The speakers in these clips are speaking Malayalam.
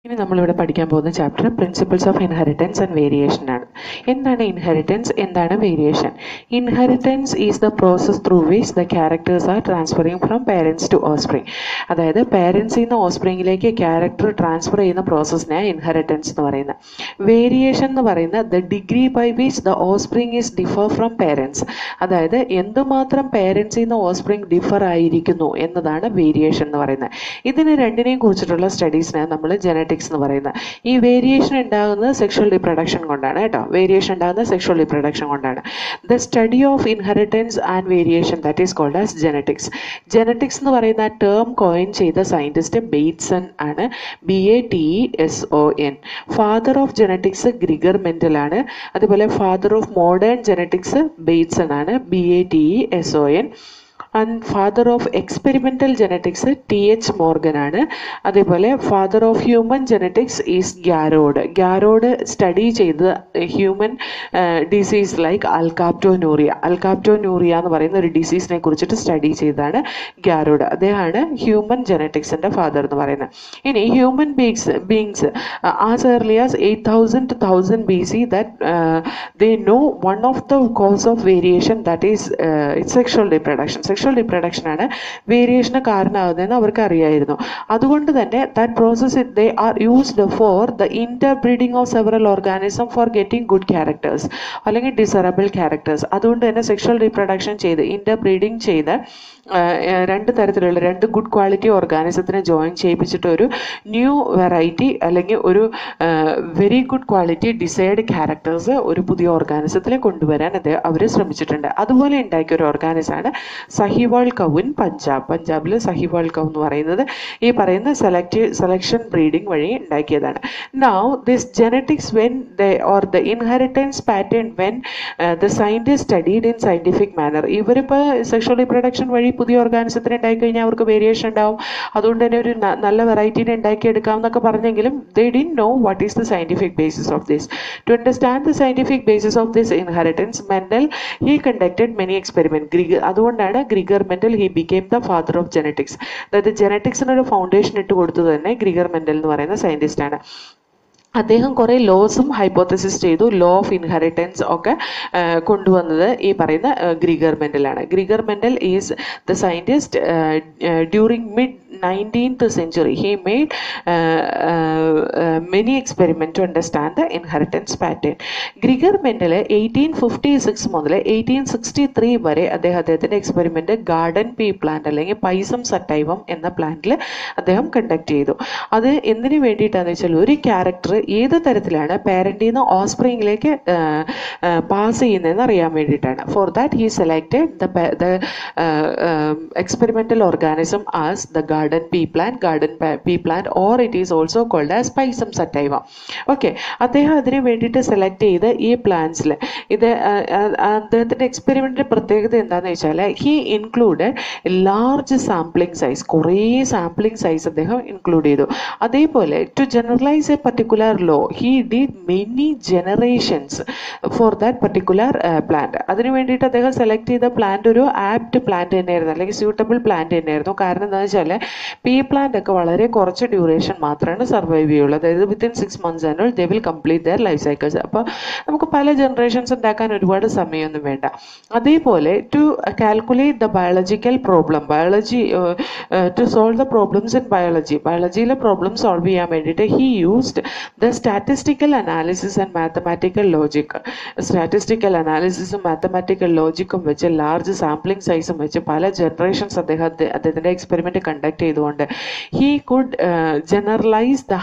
ഇനി നമ്മളിവിടെ പഠിക്കാൻ പോകുന്ന chapter principles of inheritance and variation ആണ്. എന്താണ് ഇൻഹെറിറ്റൻസ്, എന്താണ് variation? Inheritance is the process through which the characters are transferring from parents to offspring. അതായത് പേരൻസിൽ നിന്ന് ഓസ്പ്രിങ്ങിലേക്ക് ക്യാരക്ടർ ട്രാൻസ്ഫർ ചെയ്യുന്ന പ്രോസസ്സിനെ ഇൻഹെറിറ്റൻസ് എന്ന് പറയുന്നത്. വേരിയേഷൻ എന്ന് പറയുന്നത് the degree by which the offspring is differ from parents. അതായത് എന്തുമാത്രം പേരൻസിൽ നിന്ന് ഓസ്പ്രിങ് ഡിഫർ ആയിരിക്കുന്നു എന്നതാണ് വേരിയേഷൻ എന്ന് പറയുന്നത്. ഇതിന് രണ്ടിനെയും കുറിച്ചിട്ടുള്ള സ്റ്റഡീസിനെ നമ്മൾ ജനറ്റിക്സ് എന്ന് പറയുന്നത്. ഈ വേരിയേഷൻ ഉണ്ടാകുന്നത് സെക്ഷൽ റീപ്രൊഡക്ഷൻ കൊണ്ടാണ് കേട്ടോ. വേരിയേഷൻ ഉണ്ടാകുന്നത് സെക്ഷൽ റീപ്രൊഡക്ഷൻ കൊണ്ടാണ്. The study of inheritance and variation that is called as genetics. Genetics എന്ന് പറയുന്ന ടേം കോയിൻ ചെയ്ത സയന്റിസ്റ്റ് ബേറ്റ്സൺ ആണ്. BATESON. Father of genetics Gregor Mendel ആണ്. അതുപോലെ father of modern genetics Bateson ആണ്. BATESON. And father of experimental genetics TH Morgan ആണ്. അതേപോലെ father of human genetics is Garrod. Garrod study ചെയ്ത് ഹ്യൂമൻ ഡിസീസ് ലൈക്ക് അൽകാപ്റ്റോനൂറിയ എന്ന് പറയുന്ന ഒരു ഡിസീസിനെ കുറിച്ചിട്ട് സ്റ്റഡി ചെയ്തതാണ് ഗ്യാരോഡ്. അദ്ദേഹമാണ് ഹ്യൂമൻ ജനറ്റിക്സിൻ്റെ ഫാദർ എന്ന് പറയുന്നത്. ഇനി human beings as early as 8000 to 1000 BC that they know one of the cause of variation that is sexual reproduction. Sexual reproduction ആണ് വേരിയേഷന് കാരണമാകുന്നതെന്ന് അവർക്ക് അറിയായിരുന്നു. അതുകൊണ്ട് തന്നെ that process they are used for the interbreeding of several organism for getting good characters അല്ലെങ്കിൽ ഡിസറബിൾ ക്യാരക്ടേഴ്സ്. അതുകൊണ്ട് തന്നെ സെക്ഷൽ റീപ്രൊഡക്ഷൻ ചെയ്ത് ഇന്റർബ്രീഡിംഗ് ചെയ്ത് രണ്ട് തരത്തിലുള്ള രണ്ട് ഗുഡ് ക്വാളിറ്റി ഓർഗാനിസത്തിനെ ജോയിൻ ചെയ്യിപ്പിച്ചിട്ട് ഒരു ന്യൂ വെറൈറ്റി അല്ലെങ്കിൽ ഒരു very good quality decide characters ഒരു പുതിയ ഓർഗാനിസത്തിൽ കൊണ്ടുവരാൻ അവർ ശ്രമിച്ചിട്ടുണ്ട്. അതുപോലെ ഉണ്ടാക്കിയ ഒരു ഓർഗാനിസമാണ് സഹിവാൾ കൗ ഇൻ പഞ്ചാബിൽ സഹിവാൾ കൗ എന്ന് പറയുന്നത് ഈ പറയുന്ന സെലക്ഷൻ ബ്രീഡിംഗ് വഴി ഉണ്ടാക്കിയതാണ്. Now this genetics when the inheritance pattern when the scientist studied in scientific manner. ഇവരിപ്പോൾ സെക്ഷൽ റീപ്രൊഡക്ഷൻ വഴി പുതിയ ഓർഗാനിസത്തിന് ഉണ്ടാക്കി കഴിഞ്ഞാൽ അവർക്ക് വേരിയേഷൻ ഉണ്ടാവും. അതുകൊണ്ട് തന്നെ ഒരു നല്ല വെറൈറ്റീനെ ഉണ്ടാക്കിയെടുക്കാം എന്നൊക്കെ പറഞ്ഞെങ്കിലും they didn't know what is the scientific basis of this. To understand the scientific basis of this inheritance, Mendel he conducted many experiments. അതുകൊണ്ടാണ് Gregor Mendel he became the father of genetics. അതായത് ജനറ്റിക്സിനൊരു ഫൗണ്ടേഷൻ ഇട്ട് കൊടുത്തത് തന്നെ ഗ്രിഗർ മെന്റൽ എന്ന് പറയുന്ന സയന്റിസ്റ്റ് ആണ്. അദ്ദേഹം കുറേ ലോസും ഹൈപ്പോത്തസിസ് ചെയ്തു. ലോ ഓഫ് ഇൻഹെറിറ്റൻസ് ഒക്കെ കൊണ്ടുവന്നത് ഈ പറയുന്ന ഗ്രിഗർ മെന്റലാണ്. Gregor Mendel is the scientist during mid 19th century. He made many experiments to understand the inheritance pattern. Gregor Mendel 1856 മുതൽ 1863 വരെ അദ്ദേഹത്തിൻ്റെ എക്സ്പെരിമെൻ്റ് ഗാർഡൻ പീ പ്ലാന്റ് അല്ലെങ്കിൽ പൈസം സറ്റൈവം എന്ന പ്ലാന്റിൽ അദ്ദേഹം കണ്ടക്ട് ചെയ്തു. അത് എന്തിനു വേണ്ടിയിട്ടാണെന്ന് വെച്ചാൽ ഒരു ക്യാരക്ടർ ഏത് തരത്തിലാണ് പാരന്റിൽ നിന്ന് ഓസ്പ്രിങ്ങിലേക്ക് പാസ് ചെയ്യുന്നതെന്ന് അറിയാൻ വേണ്ടിയിട്ടാണ്. For that he selected the experimental organism as the garden pea plant or it is also called as Pisum sativa. Okay, അദ്ദേഹം അതിന് വേണ്ടിയിട്ട് സെലക്ട് ചെയ്ത് ഈ പ്ലാന്റ്സിൽ ഇത് അദ്ദേഹത്തിൻ്റെ എക്സ്പെരിമെൻ്റിൻ്റെ പ്രത്യേകത എന്താണെന്ന് വെച്ചാൽ he included large sampling size, കുറേ സാമ്പിളിംഗ് സൈസ് അദ്ദേഹം ഇൻക്ലൂഡ് ചെയ്തു. അതേപോലെ to generalise a particular law he did many generations for that particular plant. അതിന് വേണ്ടിയിട്ട് അദ്ദേഹം സെലക്ട് ചെയ്ത പ്ലാന്റ് ഒരു ആപ്റ്റ് പ്ലാന്റ് തന്നെയായിരുന്നു അല്ലെങ്കിൽ സ്യൂട്ടബിൾ പ്ലാന്റ് തന്നെയായിരുന്നു. കാരണം എന്താണെന്ന് വെച്ചാൽ പീ പ്ലാന്റ് ഒക്കെ വളരെ കുറച്ച് ഡ്യൂറേഷൻ മാത്രമാണ് സർവൈവ് ചെയ്യുള്ളൂ. അതായത് within 6 months and they will complete their life cycles. അപ്പോൾ നമുക്ക് പല ജനറേഷൻസ് ഉണ്ടാക്കാൻ ഒരുപാട് സമയമൊന്നും വേണ്ട. അതേപോലെ to calculate the biological problem, to solve the problems in ബയോളജിയിലെ പ്രോബ്ലം സോൾവ് ചെയ്യാൻ വേണ്ടിയിട്ട് he used the statistical analysis and mathematical logic. Statistical അനാലിസിസും മാത്തമാറ്റിക്കൽ ലോജിക്കും വെച്ച് ലാർജ് സാമ്പിളിംഗ് സൈസും വെച്ച് പല ജനറേഷൻസ് അദ്ദേഹത്തിൻ്റെ എക്സ്പെരിമെൻറ്റ് കണ്ടക്ട് ചെയ്തുകൊണ്ട് he could generalize the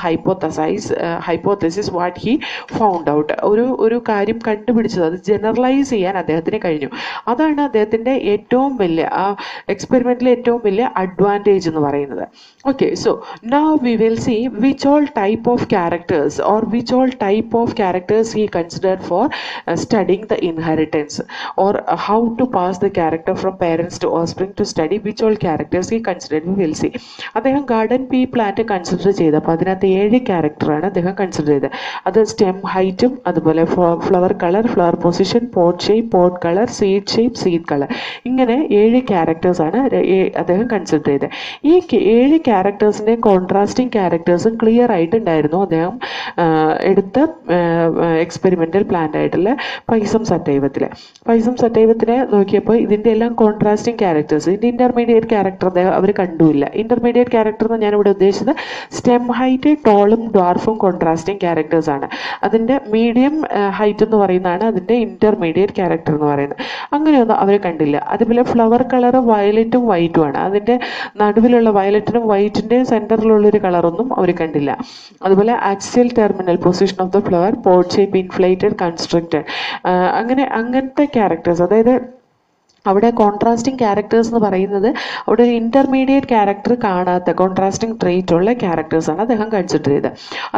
hypothesis what he found out. ഒരു കാര്യം കണ്ടുപിടിച്ചത് അത് ജനറലൈസ് ചെയ്യാൻ അദ്ദേഹത്തിന് കഴിഞ്ഞു. അതാണ് അദ്ദേഹത്തിൻ്റെ ഏറ്റവും വലിയ എക്സ്പെരിമെൻറ്റിലെ ഏറ്റവും വലിയ അഡ്വാൻറ്റേജ് എന്ന് പറയുന്നത്. Okay, so now we will see which all type of characters he considered for studying the inheritance or how to pass the character from parents to offspring. To study which all characters he considered, we will see. അദ്ദേഹം ഗാർഡൻ പീ പ്ലാന്റ് കൺസിഡർ ചെയ്ത് അപ്പോൾ അതിനകത്ത് 7 ക്യാരക്ടറാണ് അദ്ദേഹം കൺസിഡർ ചെയ്തത്. അത് സ്റ്റെം ഹൈറ്റും അതുപോലെ flower colour, flower position, pot shape, pot colour, seed shape, seed colour, ഇങ്ങനെ 7 ക്യാരക്ടേഴ്സാണ് അദ്ദേഹം കൺസിഡർ ചെയ്തത്. ഈ 7 ക്യാരക്ടേഴ്സിൻ്റെ കോൺട്രാസ്റ്റിംഗ് ക്യാരക്ടേഴ്സും ക്ലിയർ ആയിട്ടുണ്ടായിരുന്നു അദ്ദേഹം എടുത്ത എക്സ്പെരിമെൻ്റൽ പ്ലാന്റ് ആയിട്ടുള്ള പൈസം സറ്റൈവത്തിനെ നോക്കിയപ്പോൾ ഇതിൻ്റെ എല്ലാം കോൺട്രാസ്റ്റിംഗ് ക്യാരക്ടേഴ്സ്, ഇതിൻ്റെ ഇൻ്റർമീഡിയറ്റ് ക്യാരക്ടർ അവർ കണ്ടുമില്ല. ഇൻ്റർമീഡിയറ്റ് ക്യാരക്ടർ എന്ന് ഞാനിവിടെ ഉദ്ദേശിച്ചത് സ്റ്റെം ഹൈറ്റ്, ടോളും ഡ്വാർഫും കോൺട്രാസ്റ്റിംഗ് ക്യാരക്ടേഴ്സ് ആണ്. അതിൻ്റെ മീഡിയം ഹൈറ്റ് എന്ന് പറയുന്നതാണ് അതിൻ്റെ ഇൻ്റർമീഡിയറ്റ് ക്യാരക്ടർ എന്ന് പറയുന്നത്. അങ്ങനെയൊന്നും അവർ കണ്ടില്ല. അതുപോലെ ഫ്ലവർ കളർ വയലറ്റും വൈറ്റും ആണ്. അതിൻ്റെ നടുവിലുള്ള വയലറ്റിനും വൈറ്റിൻ്റെയും സെൻറ്ററിലുള്ളൊരു കളറൊന്നും അവർ കണ്ടില്ല. അതുപോലെ axial terminal position of the flower, pot shape, inflated, constructed, അങ്ങനത്തെ ക്യാരക്ടേഴ്സ്, അതായത് അവിടെ കോൺട്രാസ്റ്റിംഗ് ക്യാരക്ടേഴ്സ് എന്ന് പറയുന്നത് അവിടെ ഒരു ഇൻ്റർമീഡിയറ്റ് ക്യാരക്ടർ കാണാത്ത കോൺട്രാസ്റ്റിംഗ് ട്രേറ്റ് ഉള്ള ക്യാരക്ടേഴ്സാണ് അദ്ദേഹം കൺസിഡർ ചെയ്തത്.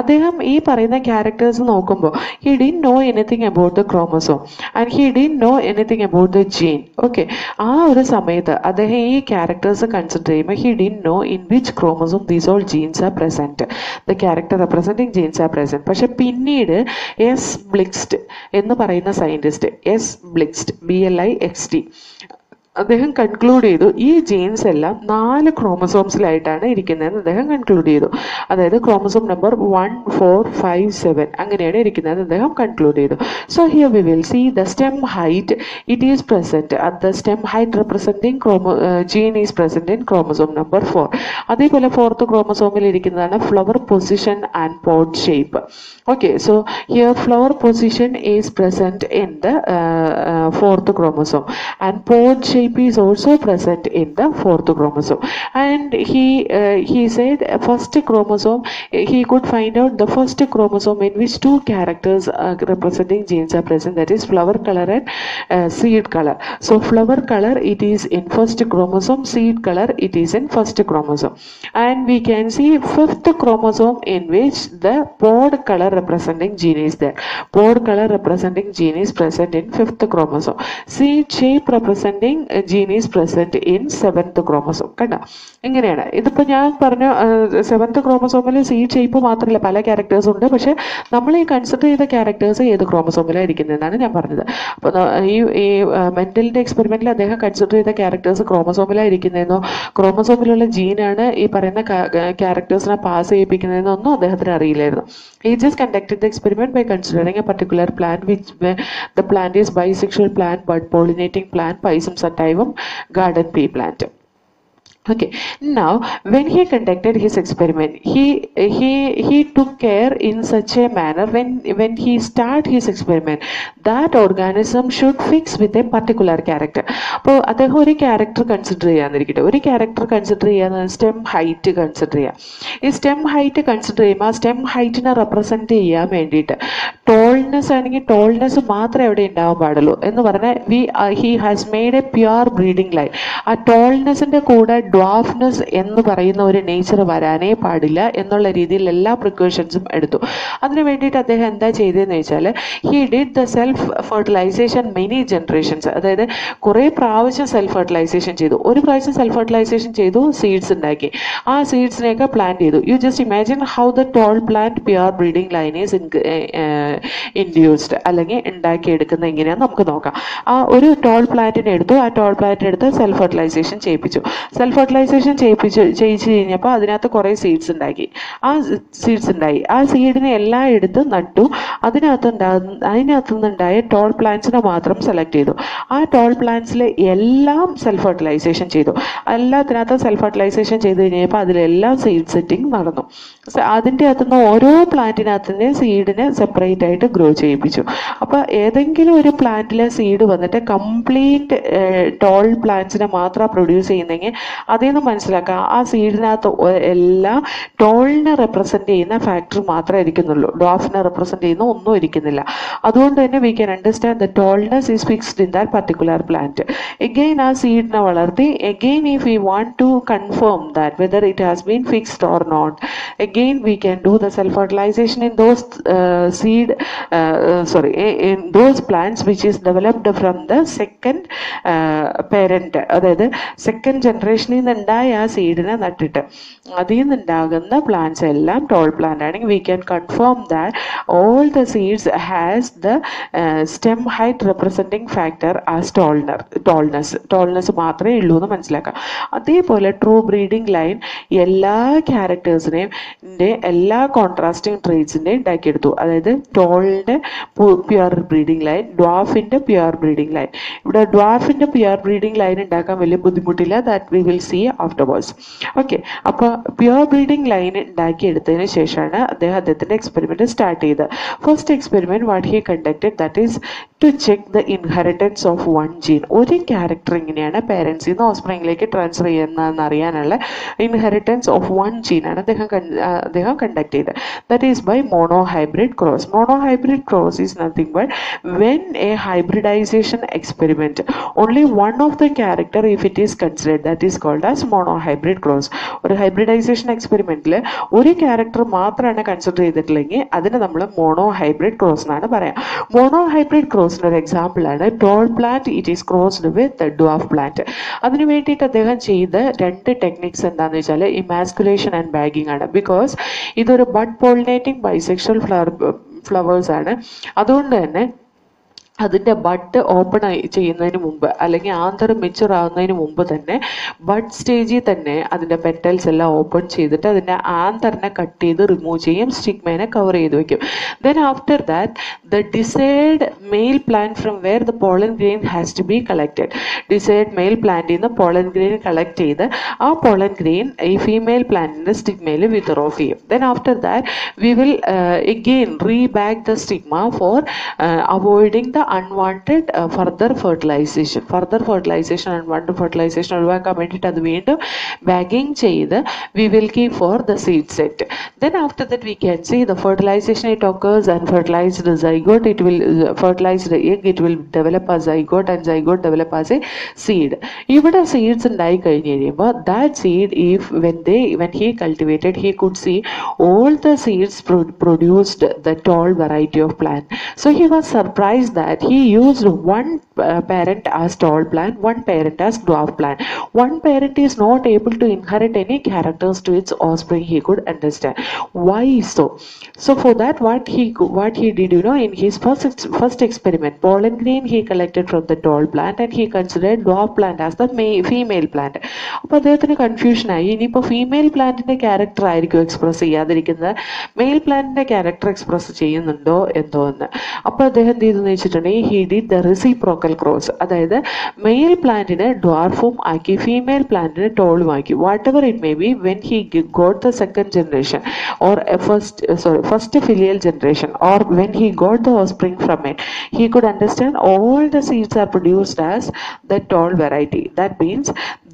അദ്ദേഹം ഈ പറയുന്ന ക്യാരക്ടേഴ്സ് നോക്കുമ്പോൾ he didn't know anything about the chromosome and he didn't know anything about the gene. Okay, ആ ഒരു സമയത്ത് അദ്ദേഹം ഈ ക്യാരക്ടേഴ്സ് കൺസിഡർ ചെയ്യുമ്പോൾ he didn't know in which chromosome these all genes are present, the character representing genes are present. പക്ഷെ പിന്നീട് എസ് ബ്ലിക്സ്റ്റ് എന്ന് പറയുന്ന സയൻറ്റിസ്റ്റ്, BLIXT, അദ്ദേഹം കൺക്ലൂഡ് ചെയ്തു ഈ ജീൻസ് എല്ലാം 4 ക്രോമസോംസിലായിട്ടാണ് ഇരിക്കുന്നതെന്ന് അദ്ദേഹം കൺക്ലൂഡ് ചെയ്തു. അതായത് ക്രോമസോം നമ്പർ 1, 4, 5, 7 അങ്ങനെയാണ് ഇരിക്കുന്നത് അദ്ദേഹം കൺക്ലൂഡ് ചെയ്തു. So here we will see the stem height, it is present at the stem height representing gene is present in chromosome number 4. അതേപോലെ 4th ക്രോമസോമിൽ ഇരിക്കുന്നതാണ് flower position and pod shape. Okay, so here flower position is present in the 4th chromosome and pot shape is also present in the 4th chromosome. And he said first chromosome, he could find out the first chromosome in which 2 characters representing genes are present, that is flower color and seed color. So flower color it is in first chromosome, seed color it is in first chromosome. And we can see 5th chromosome in which the pod color representing gene is there. Pod color representing gene is present in 5th chromosome. Seed shape representing gene is present in 7th chromosome. കണ്ടോ, ഇങ്ങനെയാണ്. ഇതിപ്പോൾ ഞാൻ പറഞ്ഞു 7th ക്രോമസോമിൽ സീഡ് ഷേപ്പ് മാത്രമല്ല പല ക്യാരക്ടേഴ്സ് ഉണ്ട്. പക്ഷെ നമ്മൾ ഈ കൺസിഡർ ചെയ്ത ക്യാരക്ടേഴ്സ് ഏത് ക്രോമസോമിലാണ് ഇരിക്കുന്നതെന്നാണ് ഞാൻ പറഞ്ഞത്. അപ്പോൾ ഈ മെൻ്റലിൻ്റെ എക്സ്പെരിമെൻറ്റിൽ അദ്ദേഹം കൺസിഡർ ചെയ്ത ക്യാരക്ടേഴ്സ് ക്രോമസോമിലാണ് ഇരിക്കുന്നതെന്നോ ക്രോമസോമിലുള്ള ജീനാണ് ഈ പറയുന്ന ക്യാരക്ടേഴ്സിനെ പാസ് ചെയ്യിപ്പിക്കുന്നതെന്നൊന്നും അദ്ദേഹത്തിന് അറിയില്ലായിരുന്നു. He just conducted the experiment by considering a particular plant, which the plant is bisexual plant, bud pollinating plant, Pisum sativum, garden pea plant. Okay, now when he conducted his experiment, he took care in such a manner when he start his experiment that organism should fix with a particular character. അപ്പോൾ അദ്ദേഹം ഒരു ക്യാരക്ടർ കൺസിഡർ ചെയ്യാന്നിരിക്കട്ടെ, ഒരു ക്യാരക്ടർ കൺസിഡർ ചെയ്യാന്ന് സ്റ്റെം ഹൈറ്റ് കൺസിഡർ ചെയ്യാം. ഈ സ്റ്റെം ഹൈറ്റ് കൺസിഡർ ചെയ്യുമ്പോൾ ആ സ്റ്റെം ഹൈറ്റിനെ റെപ്രസെൻറ്റ് ചെയ്യാൻ വേണ്ടിയിട്ട് ടോൾനെസ് ആണെങ്കിൽ ടോൾനെസ് മാത്രമേ എവിടെ ഉണ്ടാവാൻ പാടുള്ളൂ എന്ന് പറഞ്ഞാൽ he has made A pure breeding line. ആ ടോൾനെസ്സിൻ്റെ കൂടെ ഡ്വാഫ്നെസ് എന്ന് പറയുന്ന ഒരു നേച്ചർ വരാനേ പാടില്ല എന്നുള്ള രീതിയിൽ എല്ലാ പ്രിക്കോഷൻസും എടുത്തു. അതിനു വേണ്ടിയിട്ട് അദ്ദേഹം എന്താ ചെയ്തതെന്ന് വെച്ചാൽ he did the self fertilisation many generations. അതായത് കുറേ പ്രാവശ്യം സെൽഫ് ഫെർട്ടിലൈസേഷൻ ചെയ്തു. ഒരു പ്രാവശ്യം സെൽഫ് ഫെർട്ടിലൈസേഷൻ ചെയ്തു, സീഡ്സ് ഉണ്ടാക്കി, ആ സീഡ്സിനെയൊക്കെ പ്ലാന്റ് ചെയ്തു. You just imagine how the toll plant pure breeding line is induced, അല്ലെങ്കിൽ ഉണ്ടാക്കിയെടുക്കുന്ന എങ്ങനെയാണെന്ന് നമുക്ക് നോക്കാം. ആ ഒരു ടോൾ പ്ലാന്റിനെ എടുത്തു, ആ ടോൾ പ്ലാന്റിനെ എടുത്ത് സെൽഫ് ഫെർട്ടിലൈസേഷൻ ചെയ്യിപ്പിച്ചു. സെൽഫ് ഫെർട്ടിലൈസേഷൻ ചെയ്യിച്ചു കഴിഞ്ഞപ്പോൾ അതിനകത്ത് കുറേ സീഡ്സ് ഉണ്ടായി. ആ സീഡിനെ എല്ലാം എടുത്ത് നട്ടു. അതിനകത്തുനിന്നുണ്ടായ ടോൾ പ്ലാന്റ്സിനെ മാത്രം സെലക്ട് ചെയ്തു. ആ ടോൾ പ്ലാന്റ്സിലെ എല്ലാം സെൽഫ് ഫെർട്ടിലൈസേഷൻ ചെയ്തു. എല്ലാത്തിനകത്തും സെൽഫ് ഫെർട്ടിലൈസേഷൻ ചെയ്ത് കഴിഞ്ഞപ്പോൾ അതിലെല്ലാം സീഡ് സെറ്റിംഗ് നടന്നു. അതിൻ്റെ അകത്തുനിന്ന് ഓരോ പ്ലാന്റിനകത്തുനിന്ന് സീഡിനെ സെപ്പറേറ്റ് ആയിട്ട് ഗ്രോ ചെയ്യിപ്പിച്ചു. അപ്പോൾ ഏതെങ്കിലും ഒരു പ്ലാന്റിലെ സീഡ് വന്നിട്ട് കംപ്ലീറ്റ് ടോൾ പ്ലാന്റ്സിനെ മാത്രം പ്രൊഡ്യൂസ് ചെയ്യുന്നെങ്കിൽ അതിൽ നിന്ന് മനസ്സിലാക്കാം ആ സീഡിനകത്ത് എല്ലാം ടോളിനെ റെപ്രസെൻറ്റ് ചെയ്യുന്ന ഫാക്ടർ മാത്രമേ ഇരിക്കുന്നുള്ളൂ, ഡ്വാഫിനെ റെപ്രസെൻറ്റ് ചെയ്യുന്ന ഒന്നും ഇരിക്കുന്നില്ല. അതുകൊണ്ട് തന്നെ we can understand the tallness is fixed in that particular plant. Again ആ സീഡിനെ വളർത്തി, again if you want to confirm that whether it has been fixed or not, again we can do the self fertilization in those in those plants which is developed from the second parent, അതായത് സെക്കൻഡ് ജനറേഷനിൽ നിന്നുണ്ടായ ആ സീഡിനെ നട്ടിട്ട് അതിൽ നിന്നുണ്ടാകുന്ന പ്ലാന്റ്സ് എല്ലാം ടോൾ പ്ലാന്റ് ആണെങ്കിൽ we can confirm that all the seeds has the stem height representing factor as tallness മാത്രമേ ഉള്ളൂ എന്ന് മനസ്സിലാക്കാം. അതേപോലെ ട്രൂ ബ്രീഡിംഗ് ലൈൻ എല്ലാ ക്യാരക്ടേഴ്സിനെയും എല്ലാ കോൺട്രാസ്റ്റിംഗ് ട്രേറ്റ്സിൻ്റെയും ഉണ്ടാക്കിയെടുത്തു. അതായത് ടോളിൻ്റെ പ്യുവർ ബ്രീഡിംഗ് ലൈൻ, ഡ്വാഫിൻ്റെ പ്യുവർ ബ്രീഡിംഗ് ലൈൻ. ഇവിടെ ഡ്വാഫിൻ്റെ പ്യുവർ ബ്രീഡിംഗ് ലൈൻ ഉണ്ടാക്കാൻ വലിയ ബുദ്ധിമുട്ടില്ല, that we will see afterwards. Okay, അപ്പോൾ പ്യുവർ ബ്രീഡിംഗ് ലൈൻ ഉണ്ടാക്കിയെടുത്തതിന് ശേഷമാണ് അദ്ദേഹത്തിൻ്റെ എക്സ്പെരിമെൻറ്റ് സ്റ്റാർട്ട് ചെയ്തത്. First experiment what he conducted, that is to check the inheritance of one gene. ഒരു ക്യാരക്ടർ എങ്ങനെയാണ് പേരൻസിൽ നിന്ന് ഓസ്പ്രിങ്ങിലേക്ക് ട്രാൻസ്ഫർ ചെയ്യുന്നതെന്ന് അറിയാനുള്ള ഇൻഹെറിറ്റൻസ് ഓഫ് വൺ ജീനാണ് അദ്ദേഹം കണ്ടക്ട് ചെയ്തത്. That is by monohybrid cross. Monohybrid cross is nothing but when a hybridization experiment only one of the character if it is considered, that is called as monohybrid cross. ഒരു hybridization experimentൽ ഒരു ക്യാരക്ടർ മാത്രമാണ് കൺസിഡർ ചെയ്തിട്ടില്ലെങ്കിൽ അതിന് നമ്മൾ മോണോഹൈബ്രിഡ് ക്രോസ് എന്നാണ് പറയാം. മോണോഹൈബ്രിഡ് ക്രോസിൻ്റെ ഒരു എക്സാമ്പിൾ ആണ് toll plant, it is crossed with dwarf plant. അതിന് വേണ്ടിയിട്ട് അദ്ദേഹം ചെയ്ത രണ്ട് ടെക്നിക്സ് എന്താണെന്ന് വെച്ചാൽ ഇമാസ്കുലേഷൻ ആൻഡ് ബാഗിങ് ആണ്. ബിക്കോസ് ഇതൊരു ബഡ് പോളിനേറ്റിംഗ് ബൈസെക്ഷൽ ഫ്ലവേഴ്സ് ആണ്. അതുകൊണ്ട് തന്നെ അതിൻ്റെ ബഡ് ഓപ്പൺ ചെയ്യുന്നതിന് മുമ്പ് അല്ലെങ്കിൽ ആന്തർ മെച്ചുർ ആവുന്നതിന് മുമ്പ് തന്നെ ബഡ് സ്റ്റേജിൽ തന്നെ അതിൻ്റെ പെറ്റൽസ് എല്ലാം ഓപ്പൺ ചെയ്തിട്ട് അതിൻ്റെ ആന്തറിനെ കട്ട് ചെയ്ത് റിമൂവ് ചെയ്യും, സ്റ്റിഗ്മേനെ കവർ ചെയ്ത് വെക്കും. Then after that the decide male plant from where the pollen grain has to be collected. Decide male പ്ലാന്റിൽ നിന്ന് പോളൻ ഗ്രെയിൻ കളക്ട് ചെയ്ത് ആ പോളൻ ഗ്രെയിൻ ഈ ഫീമെയിൽ പ്ലാന്റിൻ്റെ സ്റ്റിഗ്മയിൽ വിതർ ഓഫ് ചെയ്യും. Then after that we will again rebag the stigma for avoiding the unwanted further fertilization. Unwanted fertilization ഒഴിവാക്കാൻ വേണ്ടിയിട്ട് അത് വീണ്ടും ബാഗിങ് ചെയ്ത് we will keep for the seed set. Then after that we can see the fertilization, it occurs and fertilized zygote, it will fertilized egg, it will develop as zygote and zygote develop as a seed. ഇവിടെ seeds ഉണ്ടായി കഴിഞ്ഞ് കഴിയുമ്പോൾ that seed when he cultivated he could see all the seeds produced the tall variety of plant. So he was surprised that he used one parent as tall plant, one parent as dwarf plant. One parent is not able to inherit any characters to its offspring, he could understand. Why so? So for that what he did, in his first experiment, pollen grain he collected from the tall plant and he considered dwarf plant as the female plant. അപ്പോൾ അദ്ദേഹത്തിന് കൺഫ്യൂഷൻ ആയി, ഇനിയിപ്പോൾ ഫീമെയിൽ പ്ലാന്റിൻ്റെ ക്യാരക്ടർ ആയിരിക്കും എക്സ്പ്രസ് ചെയ്യാതിരിക്കുന്നത്, മെയിൽ പ്ലാന്റിൻ്റെ ക്യാരക്ടർ എക്സ്പ്രസ് ചെയ്യുന്നുണ്ടോ എന്തോ എന്ന്. അപ്പോൾ അദ്ദേഹം എന്ത് ചെയ്തെന്ന് വെച്ചിട്ടുണ്ടെങ്കിൽ he did the reciprocal cross. അതായത് മെയിൽ പ്ലാന്റിനെ ഡ്വാർഫും ആക്കി ഫീമെയിൽ പ്ലാന്റിനെ ടോളും ആക്കി. What ever it may B, when he got the second generation or first filial generation, or when he got the offspring from it, he could understand all the seeds are produced as the tall variety. That means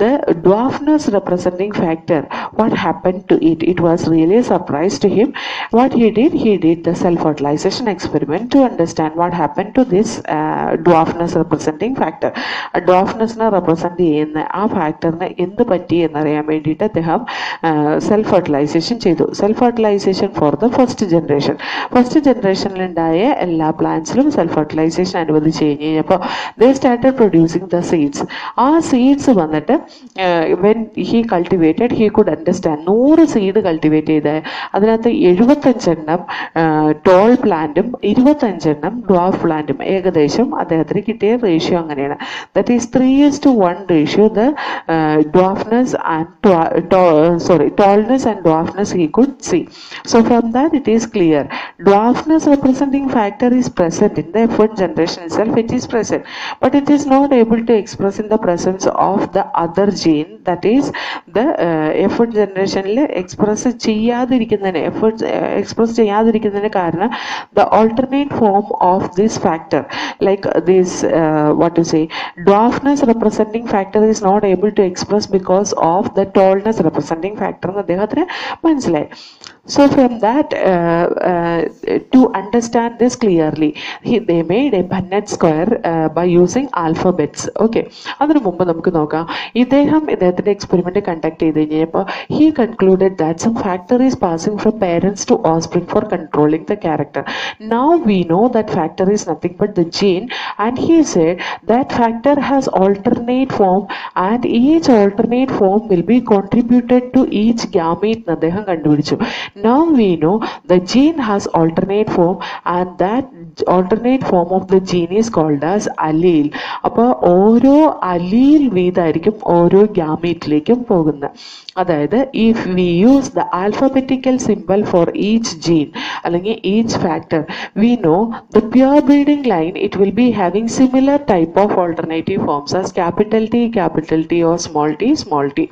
the dwarfness representing factor, what happened to it, it was really a surprise to him. What he did the self fertilization experiment to understand what happened to this dwarfness representing factor. Dwarfness represent ചെയ്യുന്ന ആ ഫാക്ടറിന് എന്ത് പറ്റി എന്നറിയാൻ വേണ്ടിയിട്ട് അദ്ദേഹം സെൽഫ് ഫെർട്ടിലൈസേഷൻ ചെയ്തു. Self fertilisation for the first ജനറേഷനിലുണ്ടായ എല്ലാ പ്ലാന്റ്സിലും സെൽഫ് ഫെർട്ടിലൈസേഷൻ അനുവദിച്ച് കഴിഞ്ഞപ്പോൾ they started producing the seeds. ആ സീഡ്സ് വന്നിട്ട് when he cultivated he could understand 100 seed cultivate ചെയ്ത് അതിനകത്ത് 75 ടോൾ പ്ലാന്റും 25 ഡ്വാഫ് പ്ലാന്റും ഏകദേശം അദ്ദേഹത്തിന് കിട്ടിയ റേഷ്യോ അങ്ങനെയാണ്. That is 3:1 ratio. The dwarfness and tallness and dwarfness he could see. So from that it is clear dwarfness representing factor is present in the F1 generation itself. It is present, but it is not able to express in the presence of the other gene, that is the F1 generationil express ചെയ്യാതിരിക്കുന്നതിന് കാരണം the alternate form of this factor, like this dwarfness representing factor is not able to express because of the tallness representing factor എന്ന് അദ്ദേഹത്തിന് മനസ്സിലായി. So from that, to understand this clearly, they made a Punnett square by using alphabets. Okay. അതിനു മുമ്പ് നമുക്ക് നോക്കാം ഇദ്ദേഹത്തിന്റെ എക്സ്പെരിമെന്റ് കണ്ടക്ട് ചെയ്ത് കഴിഞ്ഞപ്പോൾ he concluded that some factor is passing from parents to offspring for controlling the character. Now we know that factor is nothing but the gene, and he said that factor has alternate form and each alternate form will be contributed to each gamete എന്ന് അദ്ദേഹം കണ്ടുപിടിച്ചു. Now we know the gene has alternate form and that alternate form of the gene is called as allele. അപ്പോൾ ഓരോ അലീൽ വീതമായിരിക്കും ഓരോ ഗ്യാമീറ്റിലേക്കും പോകുന്നത്. അതായത് if we use the alphabetical symbol for each gene അല്ലെങ്കിൽ each factor, we know the pure breeding line it will be having similar type of alternative forms as capital T or small t.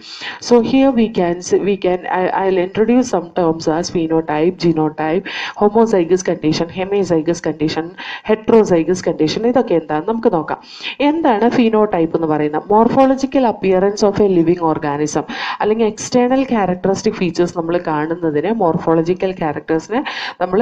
So here we can I'll introduce some terms as phenotype, genotype, homozygous condition, hemizygous condition, heterozygous condition. ഇതൊക്കെ എന്താണ് നമുക്ക് നോക്കാം. എന്താണ് ഫീനോടൈപ്പ് എന്ന് പറയുന്നത്? Morphological appearance of A living organism അല്ലെങ്കിൽ എക്സ്റ്റേണൽ ക്യാരക്ടറിസ്റ്റിക് ഫീച്ചേഴ്സ് നമ്മൾ കാണുന്നതിന് മോർഫോളജിക്കൽ ക്യാരക്ടേഴ്സിനെ നമ്മൾ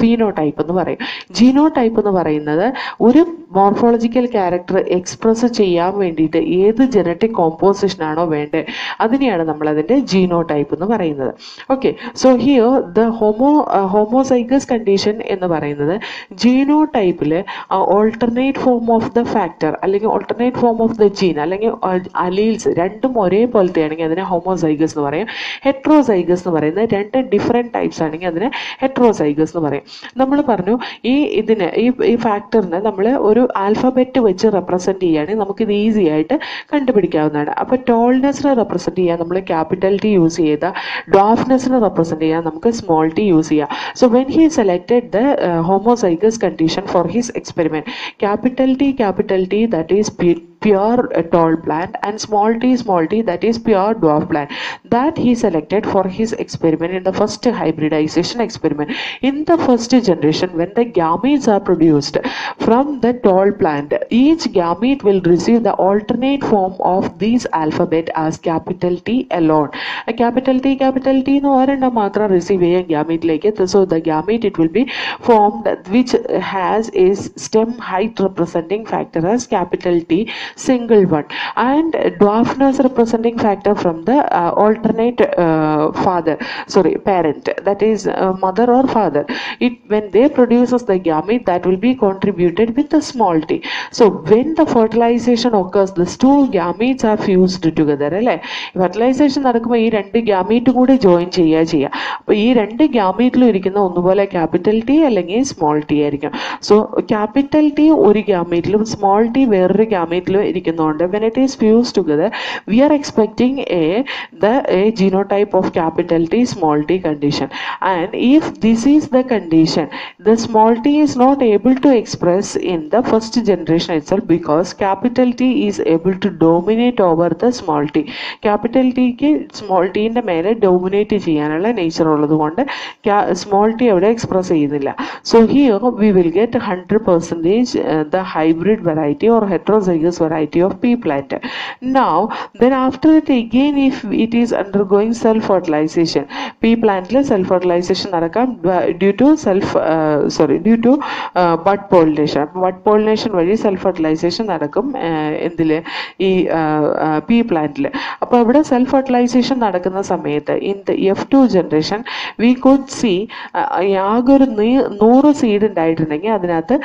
ഫീനോടൈപ്പ് എന്ന് പറയും. ജീനോടൈപ്പ് എന്ന് പറയുന്നത് ഒരു മോർഫോളജിക്കൽ ക്യാരക്ടർ എക്സ്പ്രസ് ചെയ്യാൻ വേണ്ടിയിട്ട് ഏത് ജനറ്റിക് കോമ്പോസിഷൻ ആണോ വേണ്ടത് അതിനെയാണ് നമ്മൾ അതിൻ്റെ ജീനോടൈപ്പ് എന്ന് പറയുന്നത്. Okay, so here the homozygous condition എന്ന് പറയുന്നത് ജീനോടൈപ്പിൽ alternate form of the factor അല്ലെങ്കിൽ alternate form of the gene അല്ലെങ്കിൽ അലീൽസ് രണ്ടും ഒരേപോലത്തെ ആണെങ്കിൽ അതിനെ ഹോമോസൈഗസ് എന്ന് പറയും. ഹെട്രോസൈഗസ് എന്ന് പറയുന്നത് രണ്ട് ഡിഫറെൻറ്റ് ടൈപ്സ് ആണെങ്കിൽ അതിനെ ഹെട്രോസൈഗസ് എന്ന് പറയും. നമ്മൾ പറഞ്ഞു ഈ ഫാക്ടറിനെ നമ്മൾ ഒരു ആൽഫബറ്റ് വെച്ച് റെപ്രസെൻറ്റ് ചെയ്യുകയാണെങ്കിൽ നമുക്കിത് ഈസി ആയിട്ട് കണ്ടുപിടിക്കാവുന്നതാണ്. അപ്പോൾ ടോൾനെസ്സിനെ റെപ്രസെൻറ്റ് ചെയ്യാൻ നമ്മൾ ക്യാപിറ്റൽ ടി യൂസ് ചെയ്ത, ഡ്വാർഫ്നെസ്സിനെ റെപ്രസെൻറ്റ് ചെയ്യാൻ നമുക്ക് സ്മോൾ ടി യൂസ് ചെയ്യാം. So when he selected the homozygous condition for his experiment, capital T that is pure tall plant and small t that is pure dwarf plant, that he selected for his experiment in the first hybridization experiment. In the first generation, when the gametes are produced from the tall plant, each gamete will receive the alternate form of these alphabet as capital T alone. A capital T no ഒരെണ്ണം മാത്രം റിസീവ് ചെയ്യാൻ ഗ്യാമീറ്റിലേക്ക്. So the gamete it will be formed which has a stem height representing factor as capital T single one and dwarfness representing factor from the alternate parent, that is mother or father. When they produces the gamete, that will be contributed with the small t. So when the fertilization occurs, these two gametes are fused together. അല്ലേ, ഫെർട്ടിലൈസേഷൻ നടക്കുമ്പോൾ ഈ രണ്ട് ഗ്യാമീറ്റ് കൂടി ജോയിൻ ചെയ്യുക. അപ്പോൾ ഈ രണ്ട് ഗ്യാമീറ്റിലും ഇരിക്കുന്ന ഒന്നുപോലെ ക്യാപിറ്റൽ ടി അല്ലെങ്കിൽ സ്മോൾ ടി ആയിരിക്കും. സോ ക്യാപിറ്റൽ ടി ഒരു ഗ്യാമീറ്റിലും സ്മോൾ ടി വേറൊരു ഗ്യാമീറ്റിലും ഇരിക്കുന്നതുകൊണ്ട് when it is fused together, we are expecting a genotype of capital T small t condition. And if this is the condition, the small t is not able to express in the first generation itself because capital T is able to dominate over the small t. Capital T ക്ക് സ്മോൾ ടീൻ്റെ മേലെ ഡോമിനേറ്റ് ചെയ്യാനുള്ള നേച്ചർ ഉള്ളത് കൊണ്ട് സ്മോൾ ടി അവിടെ എക്സ്പ്രസ് ചെയ്യുന്നില്ല. So here we will get 100% the hybrid variety or heterozygous variety of pea plant. Now then after it again, if it is undergoing self fertilization, pea plant le self fertilization നടക്കാം due to bud pollination വഴി സെൽഫ് ഫെർട്ടിലൈസേഷൻ നടക്കും എന്തിൽ ഈ പീ പ്ലാന്റിൽ. അപ്പോൾ ഇവിടെ സെൽഫ് ഫെർട്ടിലൈസേഷൻ നടക്കുന്ന സമയത്ത് in the F2 generation we could C ആകെ ഒരു 100 സീഡ് ഉണ്ടായിട്ടുണ്ടെങ്കിൽ അതിനകത്ത്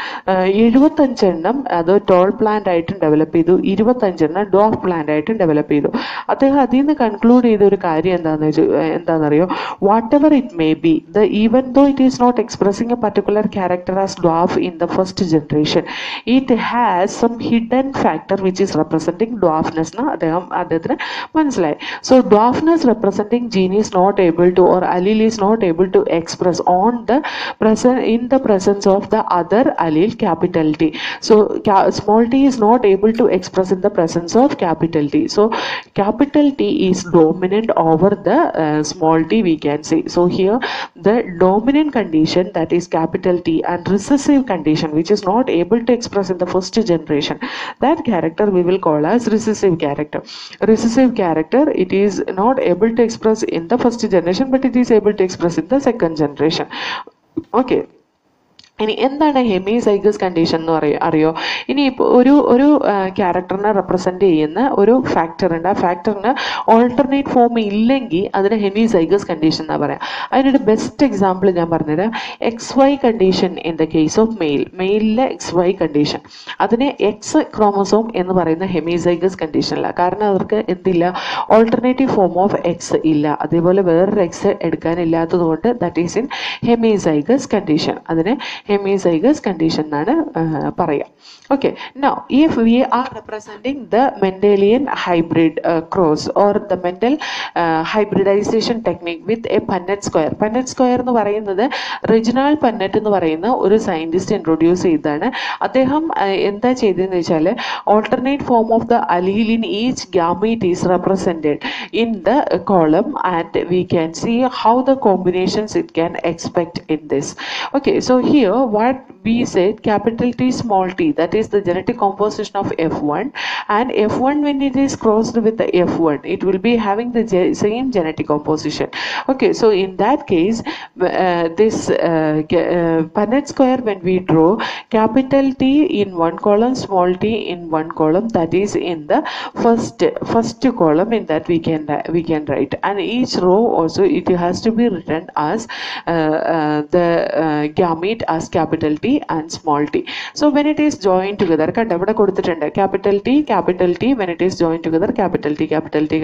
75 എണ്ണം അത് ടോൾ പ്ലാന്റ് ആയിട്ടും ഡെവലപ്പ് ചെയ്തു, 25 എണ്ണം ഡോഫ് പ്ലാന്റ് ആയിട്ടും ഡെവലപ്പ് ചെയ്തു. അദ്ദേഹം അതിൽ നിന്ന് കൺക്ലൂഡ് ചെയ്ത ഒരു കാര്യം എന്താണെന്നറിയോ, whatever it may be, even though it is not expressing a particular character as dwarf in the first generation, it has some hidden factor which is representing dwarfness എന്ന് അദ്ദേഹത്തിന് മനസ്സിലായി. So dwarfness representing gene is not able to or allele is not able to express in the presence of the other allele capital T. So small t is not able to express in the presence of capital T. So capital T is dominant over the small t, we can say. So here the dominant condition, that is capital T, and recessive condition which is not able to express in the first generation, that character we will call as recessive character. Recessive character, it is not able to express in the first generation, but it is able to express in the second generation. Okay. ഇനി എന്താണ് ഹെമിസൈഗസ് കണ്ടീഷൻ എന്ന് അറിയോ? ഇനി ഇപ്പോൾ ഒരു ക്യാരക്ടറിനെ റെപ്രസെൻ്റ് ചെയ്യുന്ന ഒരു ഫാക്ടർ ഉണ്ട്. ആ ഫാക്ടറിന് ഓൾട്ടർനേറ്റ് ഫോം ഇല്ലെങ്കിൽ അതിന് ഹെമിസൈഗസ് കണ്ടീഷൻ എന്നാണ് പറയാം. അതിനൊരു ബെസ്റ്റ് എക്സാമ്പിൾ ഞാൻ പറഞ്ഞുതരാം. XY condition in the case of മെയിലിലെ XY കണ്ടീഷൻ, അതിന് എക്സ് ക്രോമസോം എന്ന് പറയുന്ന ഹെമിസൈഗസ് കണ്ടീഷനല്ല. കാരണം അവർക്ക് എന്തില്ല, ഓൾട്ടർനേറ്റീവ് ഫോം ഓഫ് എക്സ് ഇല്ല. അതേപോലെ വേറൊരു എക്സ് എടുക്കാനില്ലാത്തത് കൊണ്ട് ദാറ്റ് ഈസ് ഇൻ ഹെമിസൈഗസ് കണ്ടീഷൻ. അതിന് hemizygous condition എന്നാണ് പറയാം. Okay, now if we are representing the Mendelian hybrid cross or the Mendel hybridization technique with a Punnett square. Punnett square എന്ന് പറയുന്നത് Reginald Punnett എന്ന് പറയുന്ന ഒരു സയന്റിസ്റ്റ് ഇൻട്രൊഡ്യൂസ് ചെയ്തതാണ്. അദ്ദേഹം എന്താ ചെയ്തതെന്ന് വെച്ചാൽ alternate form of the allele in each gamete is represented in the column, and we can see how the combinations it can expect in this. Okay, so here what we said, capital T small t, that is the genetic composition of F1, and F1 when it is crossed with the F1 it will be having the same genetic composition. Okay, so in that case this Punnett square, when we draw capital T in one column, small t in one column, that is in the first column, in that we can write, and each row also it has to be written as the gamete as capital T and small t. So when it is joined together, ഇവിടെ കൊടുത്തിട്ടുണ്ട് capital T when it is joined together, capital T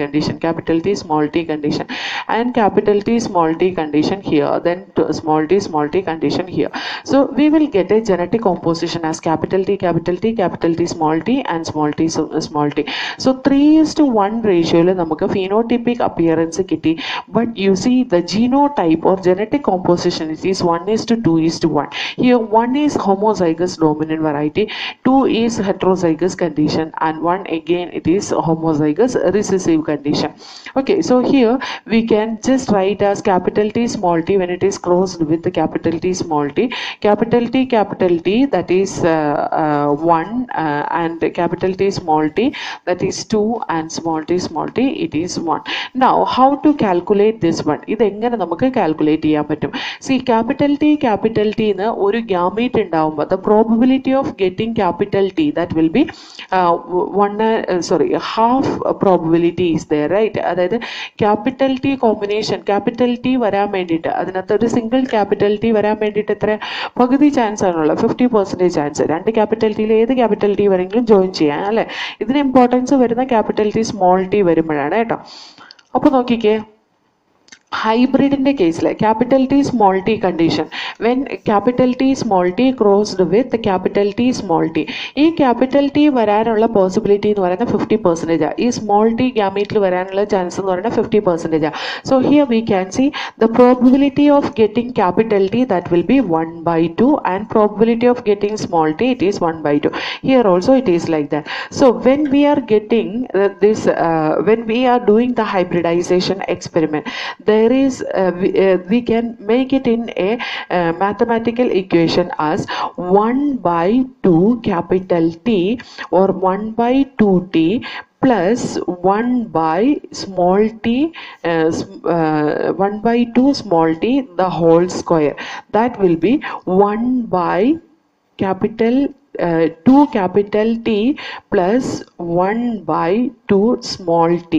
condition, capital T small t condition, and capital T small t condition here, then small t condition here. So we will get a genetic composition as capital T small t and small t. So 3:1 ratio le നമുക്ക് phenotypic appearance കിട്ടി. But you see the genotype or genetic composition, it is 1:2:1. Here 1 is homozygous dominant variety, 2 is heterozygous condition, and 1 again it is homozygous recessive condition. Okay, so here we can just write as capital T small t when it is crossed with the capital T small t, capital T that is 1 and capital T small t that is 2, and small t it is 1. Now how to calculate this one? ഇത് എങ്ങനെ നമുക്ക് കാൽക്കുലേറ്റ് ചെയ്യാൻ പറ്റും? See, capital T ന്ന് ഒരു gamete ഉണ്ടാവുമ്പോൾ the probability of getting capital T, that will be half probability is there, right? അതായത് capital T combination, capital T വരാൻ വേണ്ടിയിട്ട്, അതിനകത്ത് ഒരു സിംഗിൾ capital T വരാൻ വേണ്ടിയിട്ട് എത്ര പകുതി ചാൻസ് ആണുള്ളത്? 50% ചാൻസ്. രണ്ട് capital T ഏത് capital T വരെങ്കിലും ജോയിൻ ചെയ്യാൻ, അല്ലേ? ഇതിന് ഇമ്പോർട്ടൻസ് വരുന്ന capital T small t വരുമ്പോഴാണ് കേട്ടോ. അപ്പോൾ നോക്കിക്കേ, hybrid in the case like capital T small t condition, when capital T small t crossed with the capital T small t, ഈ capital T വരാനുള്ള പോസിബിലിറ്റി എന്ന് പറയുന്നത് 50%. ഈ small t gamete വരാനുള്ള ചാൻസ് എന്ന് പറയുന്നത് 50%. So here we can see the probability of getting capital T, that will be 1/2, and probability of getting small t, it is 1/2. Here also it is like that. So when we are getting when we are doing the hybridization experiment, there is we can make it in a mathematical equation as 1/2 capital T or 1/2t plus 1/2 small t the whole square, that will be 2 capital T plus 1/2 small t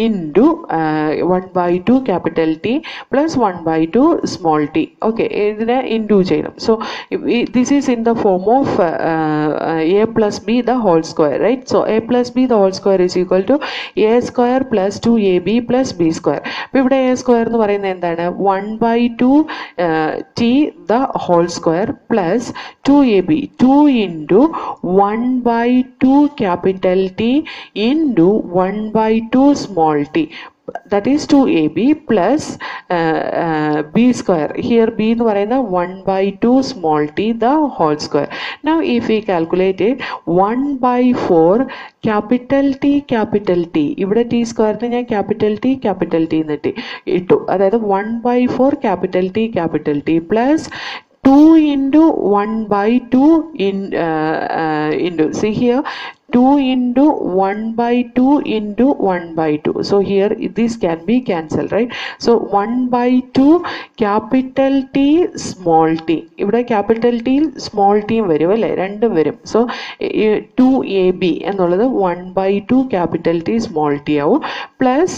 into 1/2 capital T plus 1/2 small t. Okay, ഇതിനെ into ചെയ്യണം. So this is in the form of a plus b the whole square, right? So a plus b the whole square is equal to a square plus 2ab plus b square. അപ്പോൾ ഇവിടെ a square എന്ന് പറയുന്നത് എന്താണ്? 1/2 t the whole square plus 2ab, 2 into 1/2 capital T into 1/2 small t, that is 2ab plus b square. Here b എന്ന് പറയുന്ന 1/2 small t the whole square. Now if we calculate it, 1/4 capital T, ഇവിടെ t square ഞാൻ capital T എന്ന് ഇട്ടു. അതായത് 1/4 capital T plus 2 into 1/2 into, see here 2 into 1 by 2 into 1 by 2. So here this can be cancelled, right? So 1 by 2 capital T small t. If capital T small t varum. So 2AB and 1 by 2 capital T small t plus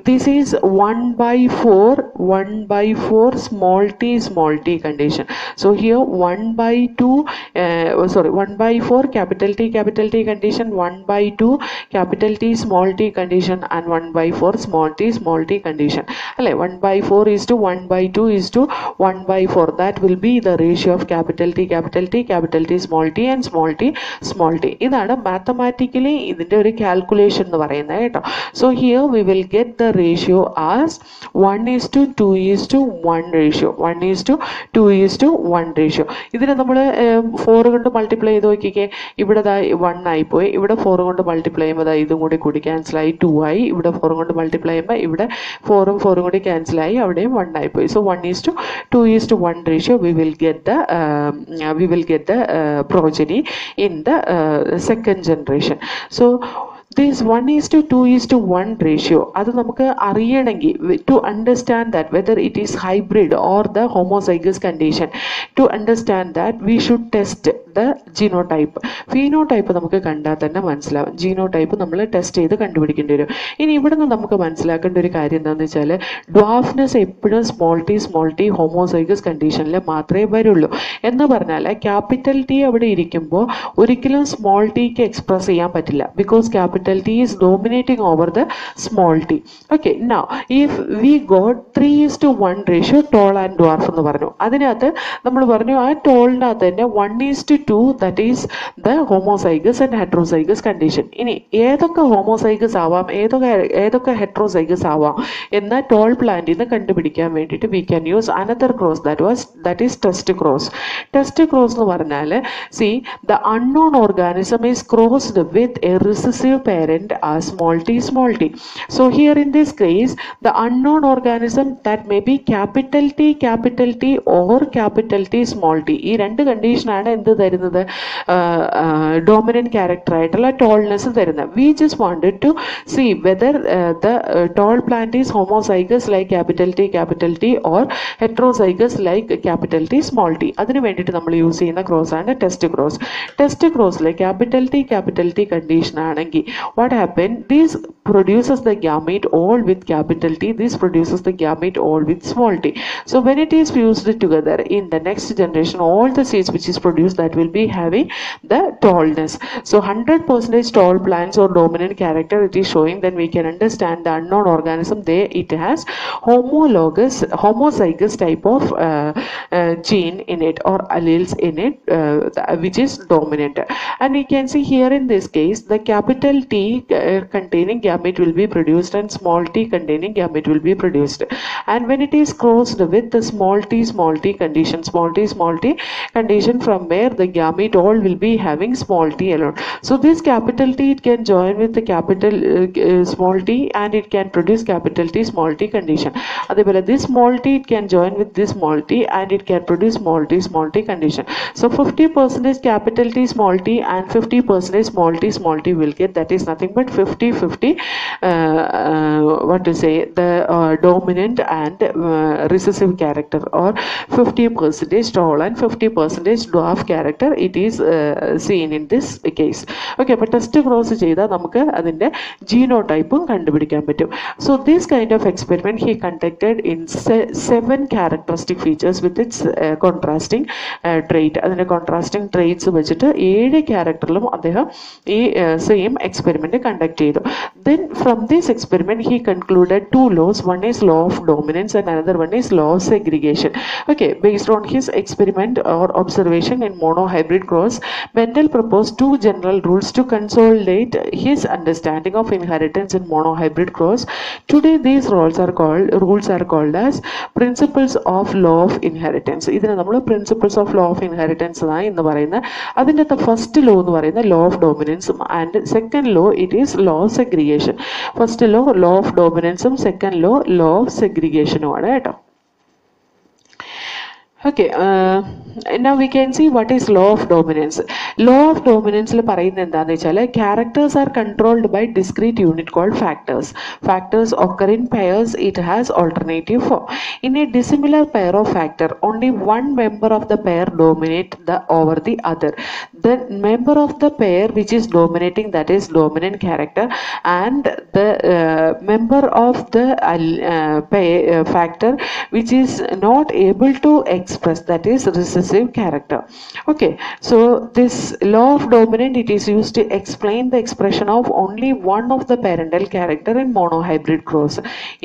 this is 1 by 4 small t condition. So here 1 by 2 1 by 4 capital T condition, 1 by 2 capital T small t condition, and 1 by 4 small t condition. 1 by 4 is to 1 by 2 is to 1 by 4. That will be the ratio of capital T small t and small t. Idana mathematically this calculation. So here we will get the ratio as 1 is to 2 is to 1 ratio. 1 is to 2 is to 1 ratio. This is 4 കൊണ്ട് multiply ചെയ്തു നോക്കിക്കേ. ഇവിടെ 1 ആയിപ്പോയി. ഇവിടെ 4 കൊണ്ട് multiply ചെയ്യുമ്പോൾ ഇതും കൂടി cancel ആയി 2 ആയി. ഇവിടെ 4 കൊണ്ട് multiply ചെയ്യുമ്പോൾ ഇവിടെ 4 ഉം 4 ഉം കൂടി cancel ആയി. അവിടെയും 1 ആയിപ്പോയി. So 1 is to 2 is to 1 ratio we will get the progeny in the second generation. So this 1 is to 2 is to 1 ratio, അത് നമുക്ക് അറിയണമെങ്കിൽ to understand that whether it is hybrid or the homozygous condition, to understand that we should test the genotype. Phenotype നമുക്ക് കണ്ടാൽ തന്നെ മനസ്സിലാവും. Genotype നമ്മൾ ടെസ്റ്റ് ചെയ്ത് കണ്ടുപിടിക്കേണ്ടി വരും. ഇനി ഇവിടെ നിന്ന് നമുക്ക് മനസ്സിലാക്കേണ്ട ഒരു കാര്യം എന്താണെന്ന് വെച്ചാൽ ഡ്വാർഫ്നെസ് എപ്പോഴും സ്മോൾ ടി ഹോമോസൈഗസ് കണ്ടീഷനിൽ മാത്രമേ വരുള്ളൂ. എന്ന് പറഞ്ഞാൽ ക്യാപിറ്റൽ ടി അവിടെ ഇരിക്കുമ്പോൾ ഒരിക്കലും സ്മോൾ ടിക്ക് എക്സ്പ്രസ് ചെയ്യാൻ പറ്റില്ല. Because capital T is dominating over the small t. Okay, now if we got 3 is to 1 ratio tall and dwarf എന്ന് പറഞ്ഞു. അതിനകത്ത് നമ്മൾ പറഞ്ഞു ആ ടോളിനകത്ത് തന്നെ 1 is to 2 that is the homozygous and heterozygous condition. ഇനി ഏതൊക്കെ ഹോമോസൈഗസ് ആവാം ഏതൊക്കെ ഹെട്രോസൈഗസ് ആവാം എന്ന ടോൾ പ്ലാന്റിൽ നിന്ന് കണ്ടുപിടിക്കാൻ വേണ്ടിയിട്ട് we can use another cross that is test cross. Test cross എന്ന് പറഞ്ഞാൽ see the unknown organism is crossed with a recessive parent as small t. So here in this case the unknown organism that may be capital T or capital T small t. ഈ രണ്ട് കണ്ടീഷൻ ആണ് എന്ത് തരുന്നത് dominant character ആയിട്ടുള്ള tallness തരുന്നത്. We just wanted to see whether the tall plant is homozygous like capital T or heterozygous like capital T small t. അതിനു വേണ്ടിയിട്ട് നമ്മൾ യൂസ് ചെയ്യുന്ന ക്രോസ് ആണ് ടെസ്റ്റ് ക്രോസ്. ടെസ്റ്റ് ക്രോസിലെ capital T കണ്ടീഷൻ ആണെങ്കിൽ what happened, this produces the gamete all with capital T, this produces the gamete all with small t. So when it is fused together in the next generation, all the seeds which is produced that will be having the tallness. So 100% tall plants or dominant character it is showing, then we can understand the unknown organism there it has homozygous type of gene in it or alleles in it which is dominant. And we can see here in this case the capital T containing gamete will be produced and small t containing gamete will be produced. And when it is crossed with the small t condition, from where the gamete all will be having small t alone. So this capital T it can join with the capital small t and it can produce capital T small t condition. Adipole this small t it can join with this small t and it can produce small t condition. So 50% capital T small t and 50% small t will get, that is nothing but 50-50 what to say the dominant and recessive character, or 50% tall and 50% dwarf character it is seen in this case. Okay, but test cross ചെയ്താൽ നമുക്ക് അതിന്റെ ജീനോടൈപ്പും കണ്ടുപിടിക്കാൻ പറ്റും. So this kind of experiment he conducted in 7 characteristic features with its contrasting trait. അതിന്റെ contrasting traits വെച്ചിട്ട് 7 ക്യാരക്ടറിലും അദ്ദേഹം ഈ സെയിം എക്സ്പെരിമെന്റ് കണ്ടക്ട് ചെയ്തു. Then from this experiment he concluded 2 laws. One is law of dominance and another one is law of segregation. Okay, based on his experiment or observation in monohybrid cross, Mendel proposed 2 general rules to consolidate his understanding of inheritance in monohybrid cross. Today these rules are called as principles of law of inheritance. ഇതിനെ നമ്മൾ principles of law of inheritance എന്ന് പറയുന്നത്. അതിൻ്റെ ഫസ്റ്റ് ലോ എന്ന് പറയുന്നത് law of dominance and second law it is law of segregation. First law of dominance, second law of segregation ആണ് കേട്ടോ. Okay, now we can see what is law of dominance. Law of dominance il parayunna endanu vechale characters are controlled by discrete unit called factors. Factors occur in pairs. It has alternative form. In a dissimilar pair of factor, only one member of the pair dominate over the other. The member of the pair which is dominating, that is dominant character, and the member of the factor which is not able to express, that is recessive character. Okay, so this law of dominant, it is used to explain the expression of only one of the parental character in monohybrid cross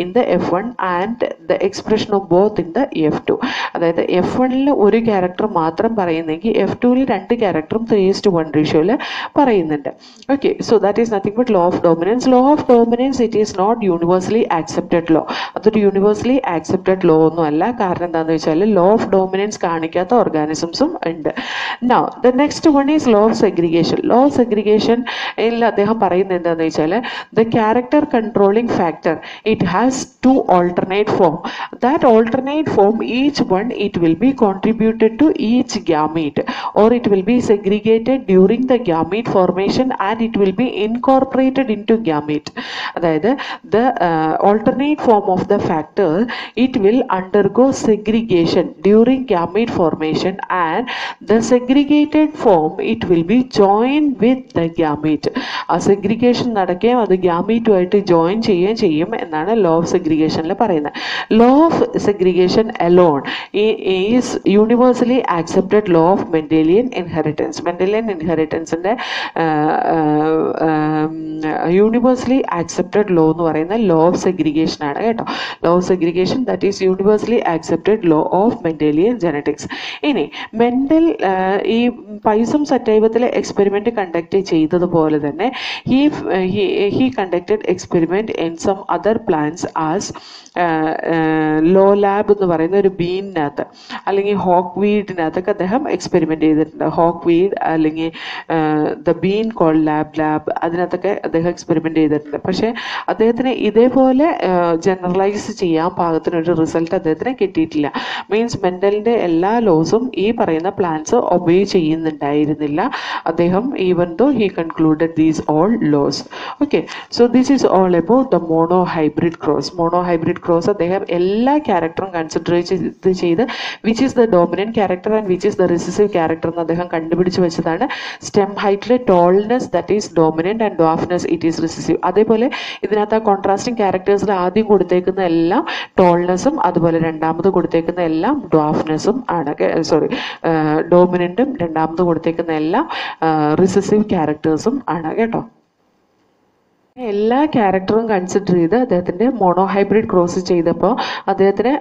in the F1 and the expression of both in the F2. അതായത് F1ൽ ഒരു ക്യാരക്ടർ മാത്രം പറയുന്നെങ്കിൽ F2ൽ രണ്ട് ക്യാരക്ടറും 3:1 റേഷ്യോയിൽ പറയുന്നുണ്ട്. Okay, so that is nothing but law of dominance. Law of dominance, it is not universally accepted law. അതൊരു യൂണിവേഴ്സലി ആക്സെപ്റ്റഡ് ലോ ഒന്നും അല്ല. കാരണം എന്താണെന്ന് വെച്ചാൽ ലോ ഓഫ് ഡോമിനൻസ് കാണിക്കാത്ത ഓർഗാനിസംസും ഉണ്ട്. Now the next one is law of segregation. Law of segregation ൽ അദ്ദേഹം പറയുന്നത് എന്താണെന്ന് വെച്ചാൽ the character controlling factor, it has two alternate form. That alternate form, each one it will be contributed to each gamete, or it will be segregated during the gamete formation and it will be incorporated into gamete. അതായത് the alternate form of the factor, it will undergo segregation during gamete formation and the segregated form, it will be joined with the gamete. ആ segregation നടക്കുകയും അത് ഗാമീറ്റുമായിട്ട് ജോയിൻ ചെയ്യുകയും ചെയ്യും എന്നാണ് law of segregation ൽ പറയുന്നത്. Law of segregation alone is universally accepted law of Mendelian inheritance. Mendelian inheritance-ന്റെ universally accepted law എന്ന് പറയുന്ന law of segregation ആണ് കേട്ടോ. Law of segregation, that is universally accepted law of Mendelian genetics. ഇനി മെൻഡൽ ഈ പൈസം സറ്റൈവത്തിലെ എക്സ്പെരിമെന്റ് കണ്ടക്ട് ചെയ്തതുപോലെ തന്നെ he conducted experiment in some other plants as ലോ ലാബ് എന്ന് പറയുന്ന ഒരു ബീനിനകത്ത് അല്ലെങ്കിൽ ഹോക്ക് വീഡിനകത്തൊക്കെ അദ്ദേഹം എക്സ്പെരിമെന്റ് ചെയ്തിട്ടുണ്ട്. ഹോക്ക് വീഡ് അല്ലെങ്കിൽ ദ ബീൻ കോൾ ലാബ് അതിനകത്തൊക്കെ അദ്ദേഹം എക്സ്പെരിമെന്റ് ചെയ്തിട്ടുണ്ട്. പക്ഷേ അദ്ദേഹത്തിന് ഇതേപോലെ ജനറലൈസ് ചെയ്യാൻ പാകത്തിനൊരു റിസൾട്ട് അദ്ദേഹത്തിന് കിട്ടിയിട്ടില്ല. മീൻസ് മെൻഡലിന്റെ എല്ലാ ലോസും ഈ പറയുന്ന പ്ലാന്റ്സ് ഒബേ ചെയ്യുന്നുണ്ടായിരുന്നില്ല അദ്ദേഹം, even though he concluded these all laws. Okay, so this is all about the monohybrid cross. Monohybrid cross അദ്ദേഹം എല്ലാ ക്യാരക്ടറും കൺസിഡർ ചെയ്ത് which is the dominant character and which is the recessive character എന്ന് അദ്ദേഹം കണ്ടുപിടിച്ച് വെച്ചതാണ്. സ്റ്റെം ഹൈറ്റിലെ tallness, that is dominant and dwarfness, it is recessive. അതേപോലെ ഇതിനകത്ത് ആ കോൺട്രാസ്റ്റിംഗ് ക്യാരക്ടേഴ്സിൽ ആദ്യം കൊടുത്തേക്കുന്ന എല്ലാം ടോൾനെസ്സും അതുപോലെ രണ്ടാമത് കൊടുത്തേക്കുന്ന എല്ലാം ഡ്വാർഫ്നെസ്സും ആണ്. ഡോമിനന്റും രണ്ടാമത് കൊടുത്തേക്കുന്ന എല്ലാം റിസസീവ് ക്യാരക്ടേഴ്സും ആണ് കേട്ടോ. എല്ലാ ക്യാരക്ടറും കൺസിഡർ ചെയ്ത് അദ്ദേഹത്തിൻ്റെ മോണോഹൈബ്രിഡ് ക്രോസ് ചെയ്തപ്പോൾ അദ്ദേഹത്തിന്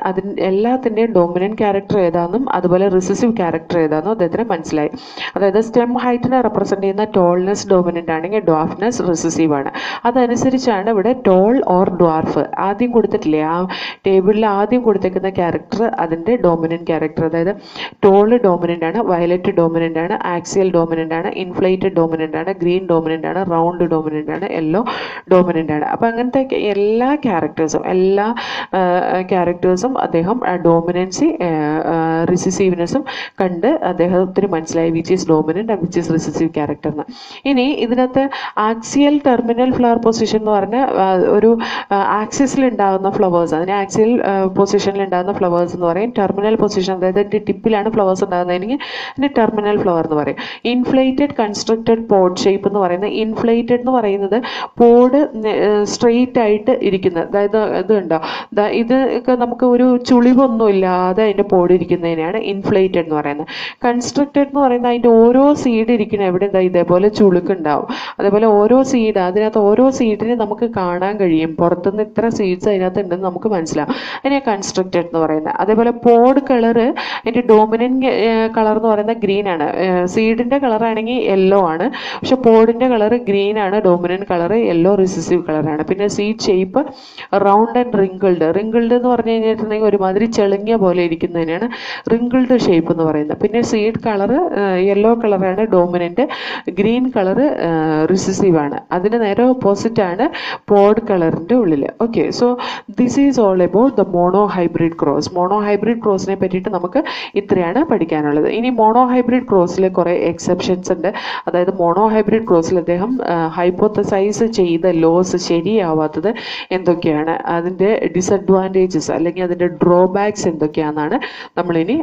എല്ലാത്തിൻ്റെയും ഡോമിനന്റ് ക്യാരക്ടർ ഏതാണെന്നും അതുപോലെ റിസസീവ് ക്യാരക്ടർ ഏതാണെന്നും അദ്ദേഹത്തിന് മനസ്സിലായി. അതായത് സ്റ്റെം ഹൈറ്റിനെ റെപ്രസെൻ്റ് ചെയ്യുന്ന ടോൾനെസ് ഡോമിനന്റ് ആണെങ്കിൽ ഡ്വാർഫ്നെസ് റിസസീവ് ആണ്. അതനുസരിച്ചാണ് ഇവിടെ ടോൾ ഓർ ഡ്വാർഫ് ആദ്യം കൊടുത്തിട്ടില്ലേ, ആ ടേബിളിൽ ആദ്യം കൊടുത്തേക്കുന്ന ക്യാരക്ടർ അതിൻ്റെ ഡോമിനന്റ് ക്യാരക്ടർ. അതായത് ടോള് ഡോമിനന്റ് ആണ്, വയലറ്റ് ഡോമിനന്റ് ആണ്, ആക്സിയൽ ഡോമിനന്റ് ആണ്, ഇൻഫ്ലേറ്റഡ് ഡോമിനന്റ് ആണ്, ഗ്രീൻ ഡോമിനന്റ് ആണ്, റൗണ്ട് ഡോമിനന്റ് ആണ്, യെല്ലോ ഡോമിനന്റ് ആണ്. അപ്പം അങ്ങനത്തെ എല്ലാ ക്യാരക്ടേഴ്സും അദ്ദേഹം ഡോമിനൻസി റിസസീവ്നെസ്സും കണ്ട് അദ്ദേഹത്തിന് മനസ്സിലായി which is dominant and which is recessive character എന്ന്. ഇനി ഇതിനകത്ത് ആക്സിയൽ ടെർമിനൽ ഫ്ലവർ പൊസിഷൻ എന്ന് പറഞ്ഞ ഒരു ആക്സിസിൽ ഉണ്ടാകുന്ന ഫ്ലവേഴ്സ്, അതിന് ആക്സിയൽ പൊസിഷനിൽ ഉണ്ടാകുന്ന ഫ്ലവേഴ്സ് എന്ന് പറയും. ടെർമിനൽ പൊസിഷൻ, അതായത് അതിൻ്റെ ടിപ്പിലാണ് ഫ്ലവേഴ്സ് ഉണ്ടാകുന്നതെങ്കിൽ അതിന് ടെർമിനൽ ഫ്ലവർ എന്ന് പറയും. ഇൻഫ്ലേറ്റഡ് കൺസ്ട്രക്റ്റഡ് പോഡ് ഷേപ്പ് എന്ന് പറയുന്നത്, ഇൻഫ്ലേറ്റഡ് എന്ന് പറയുന്നത് പോഡ് സ്ട്രെയിറ്റ് ആയിട്ട് ഇരിക്കുന്നത്, അതായത് ഇത് ഉണ്ടോ, ഇതൊക്കെ നമുക്ക് ഒരു ചുളിവൊന്നും ഇല്ലാതെ അതിൻ്റെ പോഡ് ഇരിക്കുന്നതിനെയാണ് ഇൻഫ്ലേറ്റഡ് എന്ന് പറയുന്നത്. കൺസ്ട്രക്റ്റഡ് എന്ന് പറയുന്നത് അതിൻ്റെ ഓരോ സീഡ് ഇരിക്കുന്ന എവിടെ എന്താ ഇതേപോലെ ചുളുക്കുണ്ടാവും. അതേപോലെ ഓരോ സീഡ്, അതിനകത്ത് ഓരോ സീഡിനെ നമുക്ക് കാണാൻ കഴിയും, പുറത്തുനിന്ന് ഇത്ര സീഡ്സ് അതിനകത്ത് ഉണ്ടെന്ന് നമുക്ക് മനസ്സിലാവും. അതിനെ കൺസ്ട്രക്റ്റഡ് എന്ന് പറയുന്നത്. അതേപോലെ പോഡ് കളറ്, അതിൻ്റെ ഡോമിനന്റ് കളർ എന്ന് പറയുന്നത് ഗ്രീൻ ആണ്. സീഡിൻ്റെ കളർ ആണെങ്കിൽ യെല്ലോ ആണ്, പക്ഷെ പോഡിൻ്റെ കളർ ഗ്രീൻ ആണ്, dominant colour yellow yellow recessive കളറാണ്. പിന്നെ seed shape round and wrinkled. Wrinkled എന്ന് പറഞ്ഞു കഴിഞ്ഞിട്ടുണ്ടെങ്കിൽ ഒരുമാതിരി ചെളുങ്ങിയ പോലെ ഇരിക്കുന്നതിനാണ് റിങ്കിൾഡ് ഷേപ്പ് എന്ന് പറയുന്നത്. പിന്നെ സീഡ് കളറ് യെല്ലോ കളറാണ് ഡോമിനൻ്റ്, ഗ്രീൻ കളറ് റിസസീവ് ആണ്. അതിന് നേരെ ഓപ്പോസിറ്റ് ആണ് പോഡ് കളറിൻ്റെ ഉള്ളിൽ. Okay, so this is all about the monohybrid cross. Monohybrid ക്രോസിനെ പറ്റിയിട്ട് നമുക്ക് ഇത്രയാണ് പഠിക്കാനുള്ളത്. ഇനി മോണോ ഹൈബ്രിഡ് ക്രോസിൽ കുറേ എക്സെപ്ഷൻസ് ഉണ്ട്. അതായത് മോണോ ഹൈബ്രിഡ് ക്രോസിൽ അദ്ദേഹം ഹൈപ്പോത്തസൈസ് ചെയ്ത ലോസ് ശരിയാവാത്തത് എന്തൊക്കെയാണ്, അതിൻ്റെ ഡിസഡ്വാൻറ്റേജസ് അല്ലെങ്കിൽ അതിൻ്റെ ഡ്രോബാക്സ് എന്തൊക്കെയാണെന്നാണ് നമ്മളിനി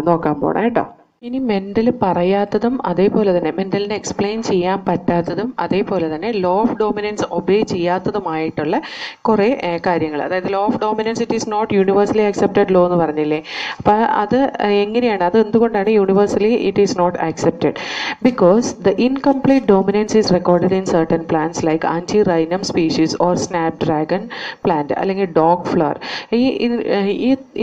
നോക്കാൻ പോണേ കേട്ടോ. ഇനി മെൻ്റൽ പറയാത്തതും അതേപോലെ തന്നെ മെൻ്റലിനെ എക്സ്പ്ലെയിൻ ചെയ്യാൻ പറ്റാത്തതും അതേപോലെ തന്നെ ലോ ഓഫ് ഡോമിനൻസ് ഒബേ ചെയ്യാത്തതുമായിട്ടുള്ള കുറേ കാര്യങ്ങൾ. അതായത് law of dominance it is not universally accepted law എന്ന് പറഞ്ഞില്ലേ. അപ്പോൾ അത് എങ്ങനെയാണ്, അത് എന്തുകൊണ്ടാണ് universally it is not accepted? Because the incomplete dominance is recorded in certain plants like antirrhinum species or snapdragon plant അല്ലെങ്കിൽ ഡോഗ് ഫ്ലവർ.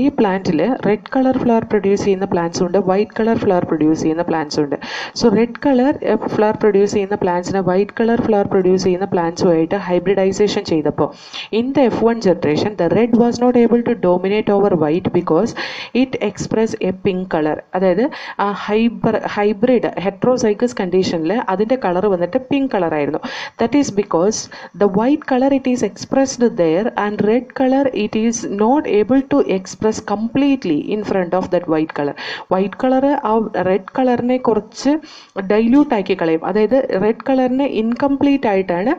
ഈ പ്ലാന്റിൽ റെഡ് കളർ ഫ്ലവർ പ്രൊഡ്യൂസ് ചെയ്യുന്ന പ്ലാന്റ്സ് ഉണ്ട്, വൈറ്റ് കളർ ഫ്ലവർ പ്രൊഡ്യൂസ് ചെയ്യുന്ന പ്ലാന്റ്സ് ഉണ്ട്. So red colour flower produce ചെയ്യുന്ന പ്ലാന്റ്സിനെ വൈറ്റ് കളർ ഫ്ലവർ പ്രൊഡ്യൂസ് ചെയ്യുന്ന പ്ലാന്റ്സുമായിട്ട് ഹൈബ്രിഡൈസേഷൻ ചെയ്തപ്പോൾ in the F1 generation the red was not able to dominate over white because it express a pink colour. അതായത് ആ ഹൈബ്രിഡ് ഹെട്രോസൈഗസ് കണ്ടീഷനിൽ അതിൻ്റെ കളർ വന്നിട്ട് പിങ്ക് കളറായിരുന്നു. That is because the white colour it is expressed there and red colour it is not able to express completely in front of that white colour. White colour ആ റെഡ് കളറിനെ കുറച്ച് ഡൈല്യൂട്ട് ആക്കി കളയും. അതായത് റെഡ് കളറിനെ ഇൻകംപ്ലീറ്റ് ആയിട്ടാണ്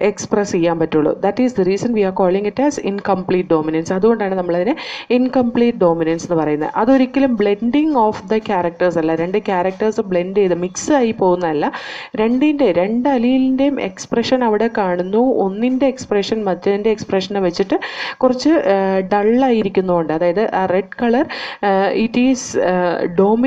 എക്സ്പ്രസ് ചെയ്യാൻ പറ്റുള്ളൂ. That is the reason V are calling it as incomplete dominance. അതുകൊണ്ടാണ് നമ്മളതിനെ ഇൻകംപ്ലീറ്റ് ഡോമിനൻസ് എന്ന് പറയുന്നത്. അതൊരിക്കലും ബ്ലെൻഡിങ് ഓഫ് ദ ക്യാരക്ടേഴ്സ് അല്ല, രണ്ട് ക്യാരക്ടേഴ്സ് ബ്ലെൻഡ് ചെയ്ത് മിക്സ് ആയി പോകുന്നതല്ല. രണ്ട് അലീലിൻ്റെയും എക്സ്പ്രഷൻ അവിടെ കാണുന്നു. ഒന്നിൻ്റെ എക്സ്പ്രഷൻ മറ്റേതിൻ്റെ എക്സ്പ്രഷനെ വെച്ചിട്ട് കുറച്ച് ഡള്ളായിരിക്കുന്നതുകൊണ്ട്, അതായത് ആ red colour it is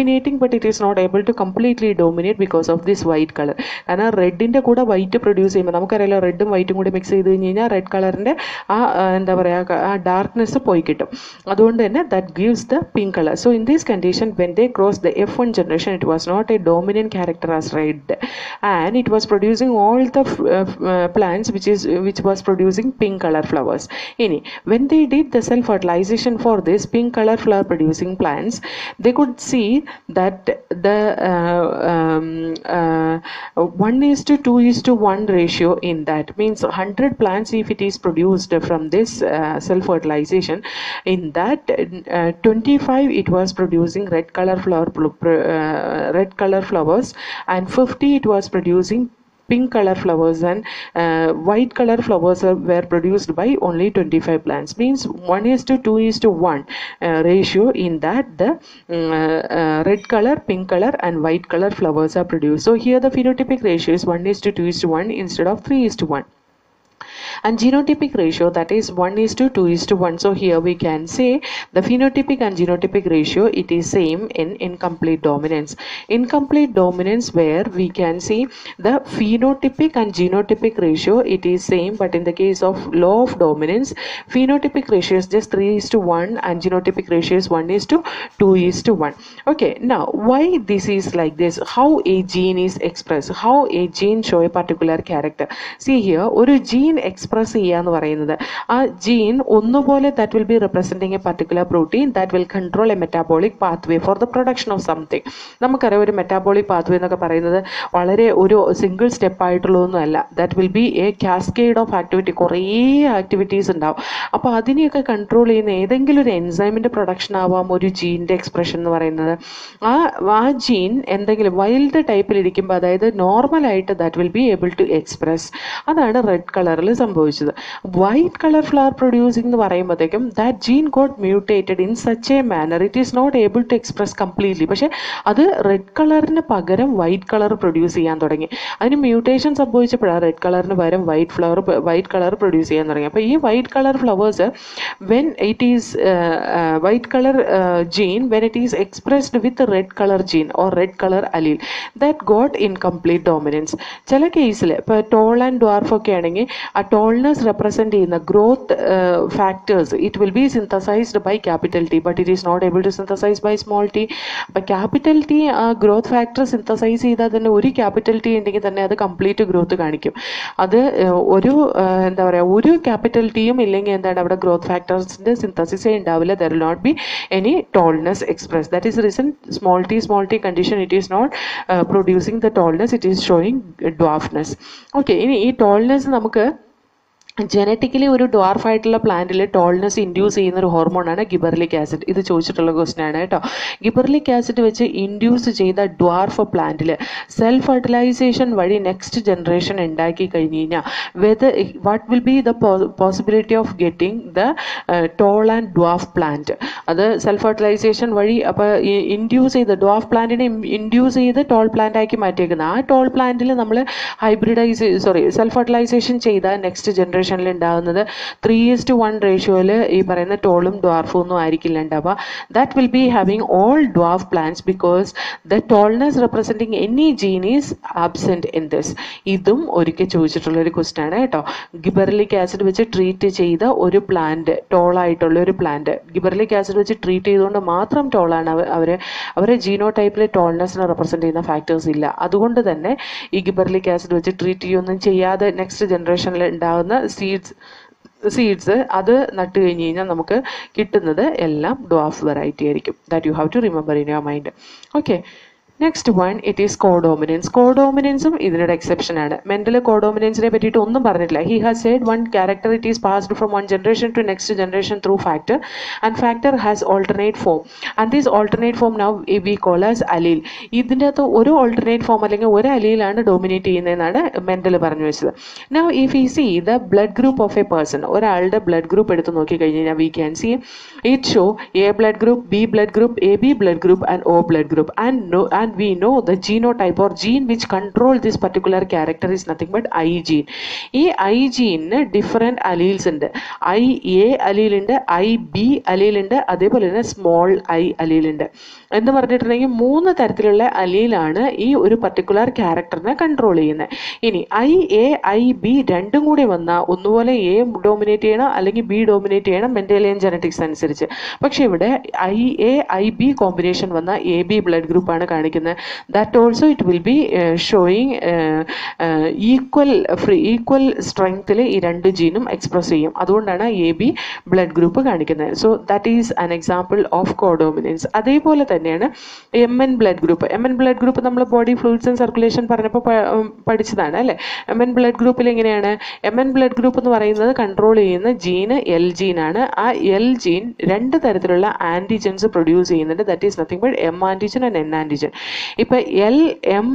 dominating but it is not able to completely dominate because of this white color. കാരണം റെഡിൻ്റെ കൂടെ വൈറ്റ് പ്രൊഡ്യൂസ് ചെയ്യുമ്പോൾ നമുക്കറിയാലോ റെഡും വൈറ്റും കൂടി മിക്സ് ചെയ്ത് കഴിഞ്ഞ് കഴിഞ്ഞാൽ റെഡ് കളറിൻ്റെ ആ എന്താ പറയുക ആ ഡാർക്ക്നെസ് പോയി കിട്ടും. അതുകൊണ്ട് തന്നെ that gives the pink colour. So in this condition when they cross the F1 generation it was not a dominant character as red and it was producing all the plants which was producing pink color flowers. ഇനി when they did the cell fertilization for this pink color flower producing plants they could see that the 1:2:1 ratio in that means 100 plants if it is produced from this cell fertilization, in that 25 it was producing red color flowers and 50 it was producing pink color flowers and white color flowers were produced by only 25 plants. Means 1:2:1 ratio in that the red color, pink color and white color flowers are produced. So here the phenotypic ratio is 1:2:1 instead of 3:1. And genotypic ratio that is 1:2:1. So here we can say the phenotypic and genotypic ratio it is same in incomplete dominance. Incomplete dominance where we can see the phenotypic and genotypic ratio it is same, but in the case of law of dominance phenotypic ratio is just 3:1 and genotypic ratio is 1:2:1. Okay, now why this is like this? How a gene is expressed, how a gene show a particular character. See here ഒരു gene express ചെയ്യുക എന്ന് പറയുന്നത് ആ ജീൻ ഒന്നുപോലെ that will be representing a particular protein that will control a metabolic pathway for the production of something. നമുക്കറിയാം ഒരു മെറ്റാബോളിക് പാത്വേ എന്നൊക്കെ പറയുന്നത് വളരെ ഒരു സിംഗിൾ സ്റ്റെപ്പ് ആയിട്ടുള്ളതൊന്നുമല്ല. That will be a cascade of activity, കുറേ ആക്ടിവിറ്റീസ് ഉണ്ടാവും. അപ്പോൾ അതിനെയൊക്കെ കൺട്രോൾ ചെയ്യുന്ന ഏതെങ്കിലും ഒരു എൻസൈമിൻ്റെ പ്രൊഡക്ഷൻ ആവാം ഒരു ജീൻ്റെ എക്സ്പ്രഷൻ എന്ന് പറയുന്നത്. ആ ജീൻ എന്തെങ്കിലും വൈൽഡ് ടൈപ്പിലിരിക്കുമ്പോൾ അതായത് നോർമലായിട്ട് that will be able to express. അതാണ് റെഡ് കളറിൽ സംഭവിച്ചത്. വൈറ്റ് കളർ ഫ്ലവർ പ്രൊഡ്യൂസിംഗ് എന്ന് പറയുമ്പോഴത്തേക്കും that gene got mutated in such a manner it is not able to express completely. പക്ഷേ അത് റെഡ് കളറിന് പകരം വൈറ്റ് കളർ പ്രൊഡ്യൂസ് ചെയ്യാൻ തുടങ്ങി. അതിന് മ്യൂട്ടേഷൻ സംഭവിച്ചപ്പോഴാണ് റെഡ് കളറിന് പകരം വൈറ്റ് കളർ പ്രൊഡ്യൂസ് ചെയ്യാൻ തുടങ്ങി. അപ്പോൾ ഈ white colour flowers when it is white colour gene when it is expressed with red colour gene or red colour allele that got incomplete dominance. ചില കേസിൽ ഇപ്പോൾ ടോൾ ആൻഡ് ഡ്വാർഫ് ഒക്കെ ആണെങ്കിൽ ആ ടോൾ tallness represent ചെയ്യുന്ന growth factors, it will be synthesized by capital T, but it is not able to synthesize by small t. അപ്പോൾ capital T growth factor synthesize ചെയ്താൽ തന്നെ ഒരു capital T ഉണ്ടെങ്കിൽ തന്നെ അത് complete growth കാണിക്കും. അത് ഒരു എന്താ പറയുക, ഒരു capital Tയും ഇല്ലെങ്കിൽ എന്താണ് അവിടെ growth factorsന്റെ synthesis ഉണ്ടാവില്ല. There will not be any tallness expressed. That is the reason small t condition, it is not producing the tallness, it is showing dwarfness. Okay, ഇനി ഈ tallness നമുക്ക് ജനറ്റിക്കലി ഒരു ഡ്വാർഫ് ആയിട്ടുള്ള പ്ലാന്റിൽ ടോൾനെസ് ഇൻഡ്യൂസ് ചെയ്യുന്ന ഒരു ഹോർമോണാണ് ഗിബർലിക് ആസിഡ്. ഇത് ചോദിച്ചിട്ടുള്ള ക്വസ്റ്റൻ ആണ് കേട്ടോ. ഗിബർലിക് ആസിഡ് വെച്ച് ഇൻഡ്യൂസ് ചെയ്ത ഡ്വാർഫ് പ്ലാന്റിൽ സെൽഫ് ഫെർട്ടിലൈസേഷൻ വഴി നെക്സ്റ്റ് ജനറേഷൻ ഉണ്ടാക്കി കഴിഞ്ഞ് കഴിഞ്ഞാൽ what will be the possibility of getting the toll and dwarf plant. അത് സെൽഫ് ഫെർട്ടിലൈസേഷൻ വഴി അപ്പോൾ ഇൻഡ്യൂസ് ചെയ്ത് ഡ്വാർഫ് പ്ലാന്റിനെ ഇൻഡ്യൂസ് ചെയ്ത് ടോൾ പ്ലാന്റ് ആക്കി മാറ്റിയേക്കുന്നത്. ആ ടോൾ പ്ലാന്റിൽ നമ്മൾ സെൽഫ് ഫെർട്ടിലൈസേഷൻ ചെയ്ത നെക്സ്റ്റ് ജനറേഷൻ ഉണ്ടാകുന്നത് 3:1 റേഷ്യോയിൽ ഈ പറയുന്ന ടോളും ഡ്വാർഫും ഒന്നും ആയിരിക്കില്ല ഉണ്ടാവുക. That will be having all dwarf plants because the tallness representing any gene is absent in this. ഇതും ഒരിക്കൽ ചോദിച്ചിട്ടുള്ള ഒരു ക്വസ്റ്റൻ ആണ് കേട്ടോ. ഗിബർലിക് ആസിഡ് വെച്ച് ട്രീറ്റ് ചെയ്ത ഒരു പ്ലാന്റ്, ടോളായിട്ടുള്ള ഒരു പ്ലാന്റ്, ഗിബർലിക് ആസിഡ് വെച്ച് ട്രീറ്റ് ചെയ്തുകൊണ്ട് മാത്രം ടോളാണ്. അവരെ ജീനോ ടൈപ്പിൽ ടോൾനെസ്സിനെ റെപ്രസെൻറ്റ് ചെയ്യുന്ന ഫാക്ടേഴ്സ് ഇല്ല. അതുകൊണ്ട് തന്നെ ഈ ഗിബർലിക് ആസിഡ് വെച്ച് ട്രീറ്റ് ചെയ്യുകയൊന്നും ചെയ്യാതെ നെക്സ്റ്റ് ജനറേഷനിൽ ഉണ്ടാകുന്ന സീഡ്സ് അത് നട്ട് കഴിഞ്ഞ് കഴിഞ്ഞാൽ നമുക്ക് കിട്ടുന്നത് എല്ലാം ഡ്വാർഫ് വെറൈറ്റി ആയിരിക്കും. That you have to remember in your mind. Okay, next one it is codominance. കോഡോമിനൻസും ഇതിനൊരു എക്സെപ്ഷൻ ആണ്. മെന്റൽ കോഡോമിനൻസിനെ പറ്റിയിട്ട് ഒന്നും പറഞ്ഞിട്ടില്ല. He has said one character it is passed from one generation to next generation through factor and factor has alternate form and this alternate form now we call as allele. ഇതിൻ്റെ അകത്ത് ഒരു ഓൾട്ടർനേറ്റ് ഫോം അല്ലെങ്കിൽ ഒരു അലീലാണ് ഡോമിനേറ്റ് ചെയ്യുന്നതെന്നാണ് മെന്റൽ പറഞ്ഞു വെച്ചത്. Now if you see the blood group of a person, ഒരാളുടെ ബ്ലഡ് ഗ്രൂപ്പ് എടുത്ത് നോക്കി കഴിഞ്ഞ് കഴിഞ്ഞാൽ we can see it show A blood group, B blood group, A B blood group and O blood group. And we know the genotype or gene which control this particular character is nothing but I gene. ഈ I gene different alleles ഉണ്ട്. IA allele ഉണ്ട്, IB allele ഉണ്ട്, അതേപോലെ തന്നെ സ്മോൾ I allele ഉണ്ട്. എന്ന് പറഞ്ഞിട്ടുണ്ടെങ്കിൽ 3 തരത്തിലുള്ള അലീലാണ് ഈ ഒരു പർട്ടിക്കുലർ ക്യാരക്ടറിനെ കൺട്രോൾ ചെയ്യുന്നത്. ഇനി IA IB രണ്ടും കൂടി വന്നാൽ ഒന്നുപോലെ A ഡോമിനേറ്റ് ചെയ്യണം അല്ലെങ്കിൽ B ഡോമിനേറ്റ് ചെയ്യണം മെന്റലിയൻ ജനറ്റിക്സ് അനുസരിച്ച്. പക്ഷെ ഇവിടെ IA IB കോമ്പിനേഷൻ വന്നാൽ AB ബ്ലഡ് ഗ്രൂപ്പാണ് കാണിക്കുന്നത്. That also it will be showing equal strengthൽ ഈ രണ്ട് ജീനും എക്സ്പ്രസ് ചെയ്യും. അതുകൊണ്ടാണ് AB ബ്ലഡ് ഗ്രൂപ്പ് കാണിക്കുന്നത്. So that is an example of codominance. അതേപോലെ തന്നെയാണ് MN blood group. MN blood group നമ്മൾ ബോഡി ഫ്ലൂയിഡ്സ് ആൻഡ് സർക്കുലേഷൻ പറഞ്ഞപ്പോൾ പഠിച്ചതാണ് അല്ലേ. MN ബ്ലഡ് ഗ്രൂപ്പിൽ എങ്ങനെയാണ്? MN ബ്ലഡ് ഗ്രൂപ്പ് എന്ന് പറയുന്നത് കൺട്രോൾ ചെയ്യുന്ന ജീന് L ജീനാണ്. ആ L ജീൻ 2 തരത്തിലുള്ള ആൻറ്റിജൻസ് പ്രൊഡ്യൂസ് ചെയ്യുന്നുണ്ട്. That is nothing but M antigen and N antigen. ഇപ്പം LM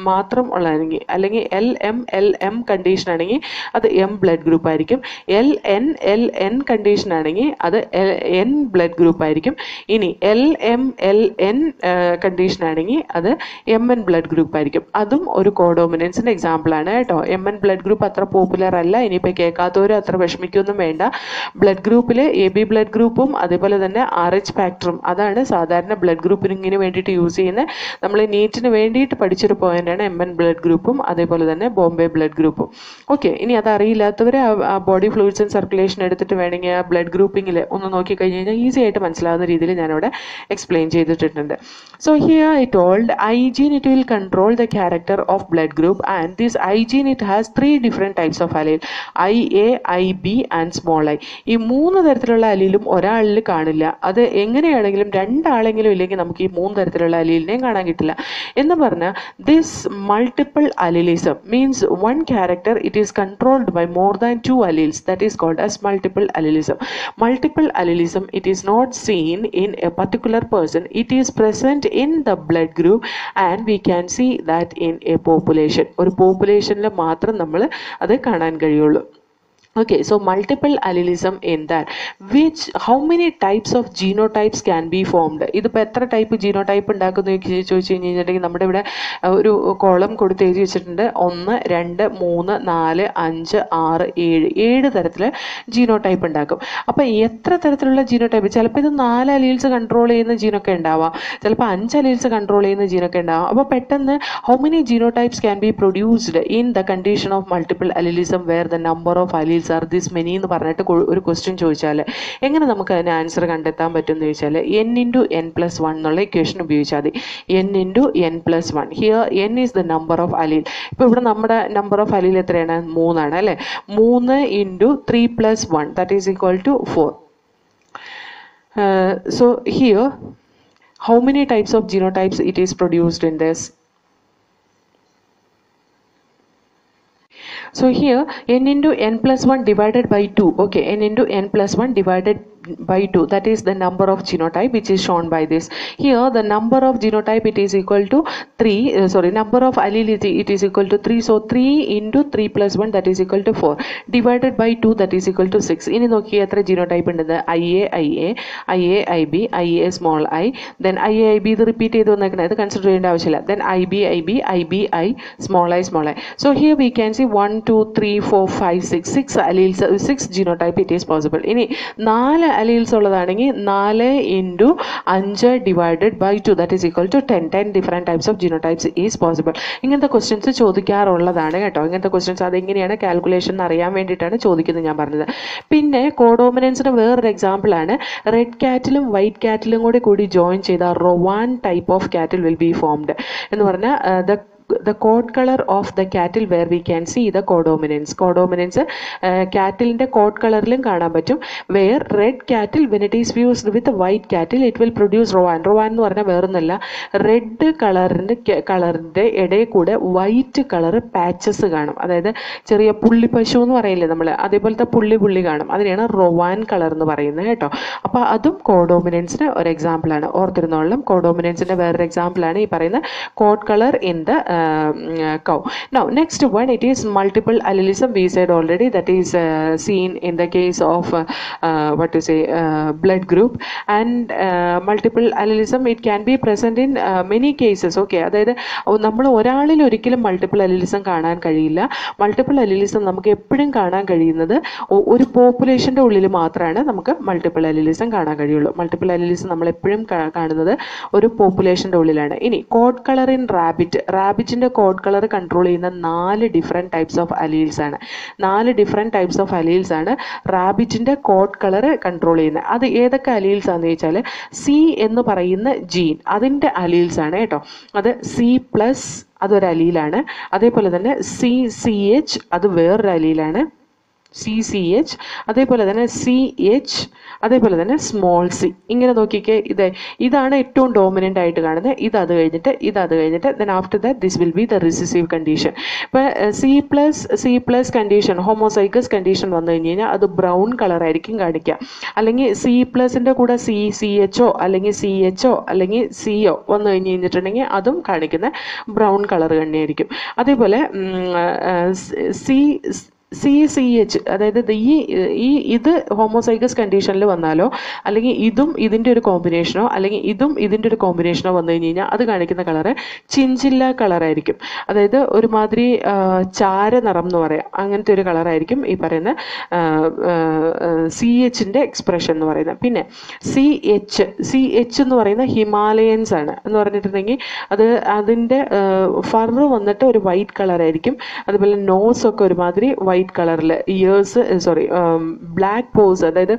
മാത്രം ഉള്ളതാണെങ്കിൽ അല്ലെങ്കിൽ LM കണ്ടീഷൻ ആണെങ്കിൽ അത് M ബ്ലഡ് ഗ്രൂപ്പ് ആയിരിക്കും. LN കണ്ടീഷൻ ആണെങ്കിൽ അത് N ബ്ലഡ് ഗ്രൂപ്പ് ആയിരിക്കും. ഇനി LN കണ്ടീഷൻ ആണെങ്കിൽ അത് MN ബ്ലഡ് ഗ്രൂപ്പ് ആയിരിക്കും. അതും ഒരു കോഡോമിനൻസിൻ്റെ എക്സാമ്പിൾ ആണ് കേട്ടോ. MN ബ്ലഡ് ഗ്രൂപ്പ് അത്ര പോപ്പുലർ അല്ല. ഇനിയിപ്പോൾ കേൾക്കാത്തവരും അത്ര വിഷമിക്കൊന്നും വേണ്ട. ബ്ലഡ് ഗ്രൂപ്പിൽ AB ബ്ലഡ് ഗ്രൂപ്പും അതേപോലെ തന്നെ RH ഫാക്ടറും അതാണ് സാധാരണ ബ്ലഡ് ഗ്രൂപ്പിന് വേണ്ടിയിട്ട് യൂസ് ചെയ്യുന്നത്. നമ്മൾ നീറ്റിന് വേണ്ടിയിട്ട് പഠിച്ചൊരു പോയിന്റാണ് MN ബ്ലഡ് ഗ്രൂപ്പും അതേപോലെ തന്നെ ബോംബെ ബ്ലഡ് ഗ്രൂപ്പും. ഓക്കെ, ഇനി അത് അറിയില്ലാത്തവർ ആ ബോഡി ഫ്ലൂയിഡ്സ് ആൻഡ് സർക്കുലേഷൻ എടുത്തിട്ട് വേണമെങ്കിൽ ആ ബ്ലഡ് ഗ്രൂപ്പിങ്ങിൽ ഒന്ന് നോക്കി കഴിഞ്ഞ് കഴിഞ്ഞാൽ ഈസി ആയിട്ട് മനസ്സിലാവുന്ന രീതിയിൽ ഞാനിവിടെ എക്സ്പ്ലെയിൻ ചെയ്തിട്ടുണ്ട്. So here I told I gene it will control the character of blood group and this I gene it has 3 different types of allele IA IB and small I. ഈ 3 തരത്തിലുള്ള അലീലും ഒരാളിൽ കാണില്ല. അത് എങ്ങനെയാണെങ്കിലും 2 ആളെങ്കിലും ഇല്ലെങ്കിൽ നമുക്ക് ഈ 3 തരത്തിലുള്ള അലീലിനെയും കാണാൻ കിട്ടില്ല. എന്ന് പറഞ്ഞാൽ this multiple allelism means one character it is controlled by more than 2 alleles. That is called as multiple allelism. Multiple allelism it is not seen in a particular person, it is present in the blood group and we can see that in a population. ഒരു പോപ്പുലേഷനിൽ മാത്രം നമ്മൾ അത് കാണാൻ കഴിയുള്ളൂ. Okay, so multiple allelism in that, which how many types of genotypes can be formed? ഇതിപ്പോൾ എത്ര ടൈപ്പ് ജീനോടൈപ്പ് ഉണ്ടാക്കുന്നു ചോദിച്ചു കഴിഞ്ഞിട്ടുണ്ടെങ്കിൽ നമ്മുടെ ഇവിടെ ഒരു കോളം കൊടുത്ത് എഴുതി വെച്ചിട്ടുണ്ട് 1 2 3 4 5 6 7 തരത്തിൽ ജീനോടൈപ്പ് ഉണ്ടാക്കും. അപ്പോൾ എത്ര തരത്തിലുള്ള ജീനോടൈപ്പ്? ചിലപ്പോൾ ഇത് 4 അലീൽസ് കൺട്രോൾ ചെയ്യുന്ന ജീനൊക്കെ ഉണ്ടാവാം, ചിലപ്പോൾ 5 അലീൽസ് കൺട്രോൾ ചെയ്യുന്ന ജീനൊക്കെ ഉണ്ടാവാം. അപ്പോൾ പെട്ടെന്ന് how many genotypes can be produced in the condition of multiple allelism where the number of alleles are this many എന്ന് പറഞ്ഞിട്ട് ഒരു ക്വസ്റ്റ്യൻ ചോദിച്ചാൽ എങ്ങനെ നമുക്ക് അതിന് ആൻസർ കണ്ടെത്താൻ പറ്റും എന്ന് ചോദിച്ചാൽ n×n+1 എന്നുള്ള ഇക്വേഷൻ ഉപയോഗിച്ചാൽ മതി. n×n+1. Here n is the number of അലീൽ. ഇപ്പോൾ ഇവിടെ നമ്മുടെ നമ്പർ ഓഫ് അലീൽ എത്രയാണ്? 3 ആണ് അല്ലേ. 3 × 3+1 that is equal to 4. So here how many types of genotypes it is produced in this? So here n×n+1 divided by 2. Okay, n×n+1 divided by 2, that is the number of genotype which is shown by this. Here the number of genotype it is equal to 3, number of allele it is equal to 3. So 3 × 3+1 that is equal to 4 divided by 2 that is equal to 6. ഇനി നോക്കി എത്ര genotype ഉണ്ടെന്ന്? IA, IA small i, then IAIB ഇത് റിപ്പീറ്റ് ചെയ്ത് വന്നേക്കണം, ഇത് കൺസിഡർ ചെയ്യേണ്ട ആവശ്യമില്ല. Then IBI small i. So here we can see 1 2 3 4 5 6 alleles, 6 genotype it is possible. ഇനി 4 alleles ഉള്ളതാണെങ്കിൽ 4 × 5 divided by 2 that is equal to 10 different types of genotypes is possible. ഇങ്ങനത്തെ ക്വസ്റ്റ്യൻസ് ചോദിക്കാറുള്ളതാണ് കേട്ടോ. ഇങ്ങനത്തെ ക്വസ്റ്റ്യൻസ് അതെങ്ങനെയാണ് കാൽക്കുലേഷൻ അറിയാൻ വേണ്ടിയിട്ടാണ് ചോദിക്കുന്നത് ഞാൻ പറഞ്ഞത്. പിന്നെ കോഡോമിനൻസിന് വേറൊരു എക്സാമ്പിൾ ആണ്, റെഡ് കാറ്റിലും വൈറ്റ് കാറ്റിലും കൂടി ജോയിൻ ചെയ്ത റൊവാൻ ടൈപ്പ് ഓഫ് കാറ്റിൽ വിൽ ബി ഫോംഡ് എന്ന് പറഞ്ഞാൽ the coat color of the cattle where we can see the codominance കാറ്റിലിൻ്റെ കോട്ട് കളറിലും കാണാൻ പറ്റും. where red cattle when it is fused with white cattle it will produce rowan എന്ന് പറഞ്ഞാൽ വേറൊന്നല്ല, റെഡ് കളറിൻ്റെ ഇടയിൽ കൂടെ വൈറ്റ് കളർ പാച്ചസ് കാണും, അതായത് ചെറിയ പുള്ളി പശു എന്ന് പറയില്ലേ നമ്മൾ, അതേപോലത്തെ പുള്ളി കാണും, അതിനെയാണ് റൊവാൻ കളർ എന്ന് പറയുന്നത് കേട്ടോ. അപ്പോൾ അതും കോഡോമിനൻസിന് ഒരു എക്സാമ്പിളാണ്, ഓർത്തിരുന്നോളം. കോഡോമിനൻസിൻ്റെ വേറൊരു എക്സാമ്പിളാണ് ഈ പറയുന്ന coat colour in the cow. Now next one, it is multiple allelism. We said already that is seen in the case of blood group, and multiple allelism it can be present in many cases. Okay, അതായത് നമ്മൾ ഒരാളിൽ ഒരിക്കലും മൾട്ടിപ്പിൾ അല്ലെലിസം കാണാൻ കഴിയില്ല. മൾട്ടിപ്പിൾ അല്ലെലിസം നമുക്ക് എപ്പോഴും കാണാൻ കഴിയുന്നത് ഒരു പോപ്പുലേഷൻ്റെ ഉള്ളിൽ മാത്രമാണ് നമുക്ക് മൾട്ടിപ്പിൾ അല്ലെലിസം കാണാൻ കഴിയുള്ളൂ. മൾട്ടിപ്പിൾ അല്ലെലിസം നമ്മൾ എപ്പോഴും കാണുന്നത് ഒരു പോപ്പുലേഷൻ്റെ ഉള്ളിലാണ്. ഇനി കോഡ് കളർ ഇൻ റാബിറ്റിൻ്റെ കോഡ് കളർ കൺട്രോൾ ചെയ്യുന്ന 4 ഡിഫറെൻറ്റ് ടൈപ്സ് ഓഫ് അലീൽസ് ആണ്. 4 ഡിഫറെൻറ്റ് ടൈപ്സ് ഓഫ് അലീൽസ് ആണ് റാബിറ്റിൻ്റെ കോഡ് കളർ കൺട്രോൾ ചെയ്യുന്നത്. അത് ഏതൊക്കെ അലീൽസ് ആണെന്ന് ചോദിച്ചാൽ സി എന്ന് പറയുന്ന ജീൻ അതിൻ്റെ അലീൽസ് ആണ് കേട്ടോ. അത് C+, അതൊരു അലീലാണ്. അതേപോലെ തന്നെ CCH അത് വേറൊരു അലീലാണ്, CCH, അതേപോലെ തന്നെ CH, അതേപോലെ തന്നെ സ്മോൾ c. ഇങ്ങനെ നോക്കിക്കേ, ഇതാണ് ഏറ്റവും ഡോമിനൻ്റ് ആയിട്ട് കാണുന്നത്. ഇത് കഴിഞ്ഞിട്ട് then after that this will be the recessive condition. ഇപ്പോൾ C+ കണ്ടീഷൻ ഹോമോസൈഗസ് കണ്ടീഷൻ വന്നു കഴിഞ്ഞ് കഴിഞ്ഞാൽ അത് ബ്രൗൺ കളർ ആയിരിക്കും കാണിക്കുക. അല്ലെങ്കിൽ C+ൻ്റെ കൂടെ CHO അല്ലെങ്കിൽ CHO അല്ലെങ്കിൽ CO വന്നു കഴിഞ്ഞിട്ടുണ്ടെങ്കിൽ അതും കാണിക്കുന്ന ബ്രൗൺ കളർ തന്നെയായിരിക്കും. അതേപോലെ CCH അതായത് ഇത് ഹോമോസൈഗസ് കണ്ടീഷനിൽ വന്നാലോ അല്ലെങ്കിൽ ഇതും ഇതിൻ്റെ ഒരു കോമ്പിനേഷനോ അല്ലെങ്കിൽ ഇതും ഇതിൻ്റെ ഒരു കോമ്പിനേഷനോ വന്നു കഴിഞ്ഞ് കഴിഞ്ഞാൽ അത് കാണിക്കുന്ന കളറ് ചിഞ്ചില്ല കളറായിരിക്കും. അതായത് ഒരുമാതിരി ചാര നിറം എന്ന് പറയാം, അങ്ങനത്തെ ഒരു കളറായിരിക്കും ഈ പറയുന്ന CHൻ്റെ എക്സ്പ്രഷൻ എന്ന് പറയുന്നത്. പിന്നെ CH എന്ന് പറയുന്ന ഹിമാലയൻസ് ആണ് എന്ന് പറഞ്ഞിട്ടുണ്ടെങ്കിൽ അതിൻ്റെ ഫറ് വന്നിട്ട് ഒരു വൈറ്റ് കളറായിരിക്കും. അതുപോലെ നോസൊക്കെ ഒരുമാതിരി വൈറ്റ് കളറിൽ, ബ്ലാക്ക് പോസ്, അതായത്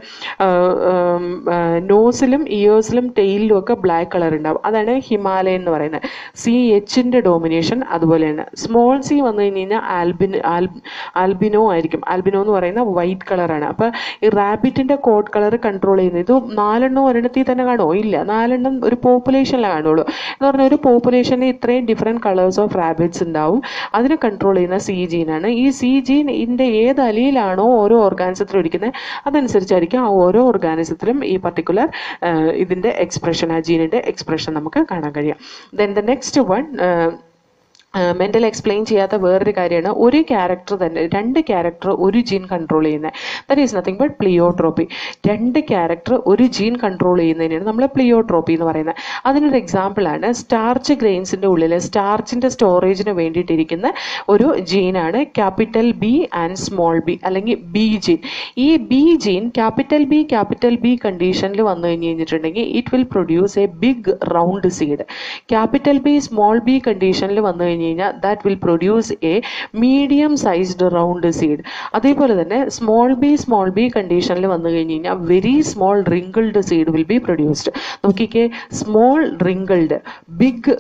നോസിലും ഇയേഴ്സിലും ടെയിലും ഒക്കെ ബ്ലാക്ക് കളർ ഉണ്ടാവും. അതാണ് ഹിമാലയൻ എന്ന് പറയുന്നത്. CHൻ്റെ ഡോമിനേഷൻ അതുപോലെയാണ്. സ്മോൾ c വന്നു കഴിഞ്ഞ് കഴിഞ്ഞാൽ ആൽബിനോ ആയിരിക്കും. ആൽബിനോ എന്ന് പറയുന്ന വൈറ്റ് കളറാണ്. അപ്പോൾ ഈ റാബിറ്റിൻ്റെ കോഡ് കളർ കൺട്രോൾ ചെയ്യുന്നത് ഇത് 4 എണ്ണം ഒരെണ്ണത്തിൽ തന്നെ കാണുമോ? ഇല്ല, 4 എണ്ണം ഒരു പോപ്പുലേഷനിലാണ് കാണുള്ളൂ. എന്ന് പറഞ്ഞാൽ ഒരു പോപ്പുലേഷനിൽ ഇത്രയും ഡിഫറെൻറ്റ് കളേഴ്സ് ഓഫ് റാബിറ്റ്സ് ഉണ്ടാവും. അതിനെ കൺട്രോൾ ചെയ്യുന്ന C ജീനാണ്. ഈ C ജീൻ ഏത് അലിയിലാണോ ഓരോ ഓർഗാനിസത്തിലും ഇരിക്കുന്നത് അതനുസരിച്ചായിരിക്കും ആ ഓരോ ഓർഗാനിസത്തിലും ഈ പർട്ടിക്കുലർ ഇതിൻ്റെ എക്സ്പ്രഷൻ, ആ ജീനിൻ്റെ എക്സ്പ്രഷൻ നമുക്ക് കാണാൻ കഴിയും. Then the next one, Mendel explain ചെയ്യാത്ത വേറൊരു കാര്യമാണ് ഒരു ക്യാരക്ടർ തന്നെ രണ്ട് ക്യാരക്ടർ ഒരു ജീൻ കൺട്രോൾ ചെയ്യുന്നത്. That is nothing but pleiotropy. രണ്ട് ക്യാരക്ടർ ഒരു ജീൻ കൺട്രോൾ ചെയ്യുന്നതിനാണ് നമ്മൾ പ്ലിയോട്രോപ്പി എന്ന് പറയുന്നത്. അതിനൊരു എക്സാമ്പിളാണ് സ്റ്റാർച്ച് ഗ്രെയിൻസിൻ്റെ ഉള്ളിൽ സ്റ്റാർച്ചിൻ്റെ സ്റ്റോറേജിന് വേണ്ടിയിട്ടിരിക്കുന്ന ഒരു ജീനാണ് capital B and small B അല്ലെങ്കിൽ ബി ജീൻ. ഈ ബി ജീൻ ക്യാപിറ്റൽ ബി കണ്ടീഷനിൽ വന്നു കഴിഞ്ഞിട്ടുണ്ടെങ്കിൽ it will produce a big round seed. Capital B small B കണ്ടീഷനിൽ വന്നു that will produce a medium sized round seed. അതേപോലെ തന്നെ സ്മോൾ ബി കണ്ടീഷനിൽ വന്നു കഴിഞ്ഞ് കഴിഞ്ഞാൽ very small wrinkled seed will be produced. നോക്കിക്കേ, small wrinkled, big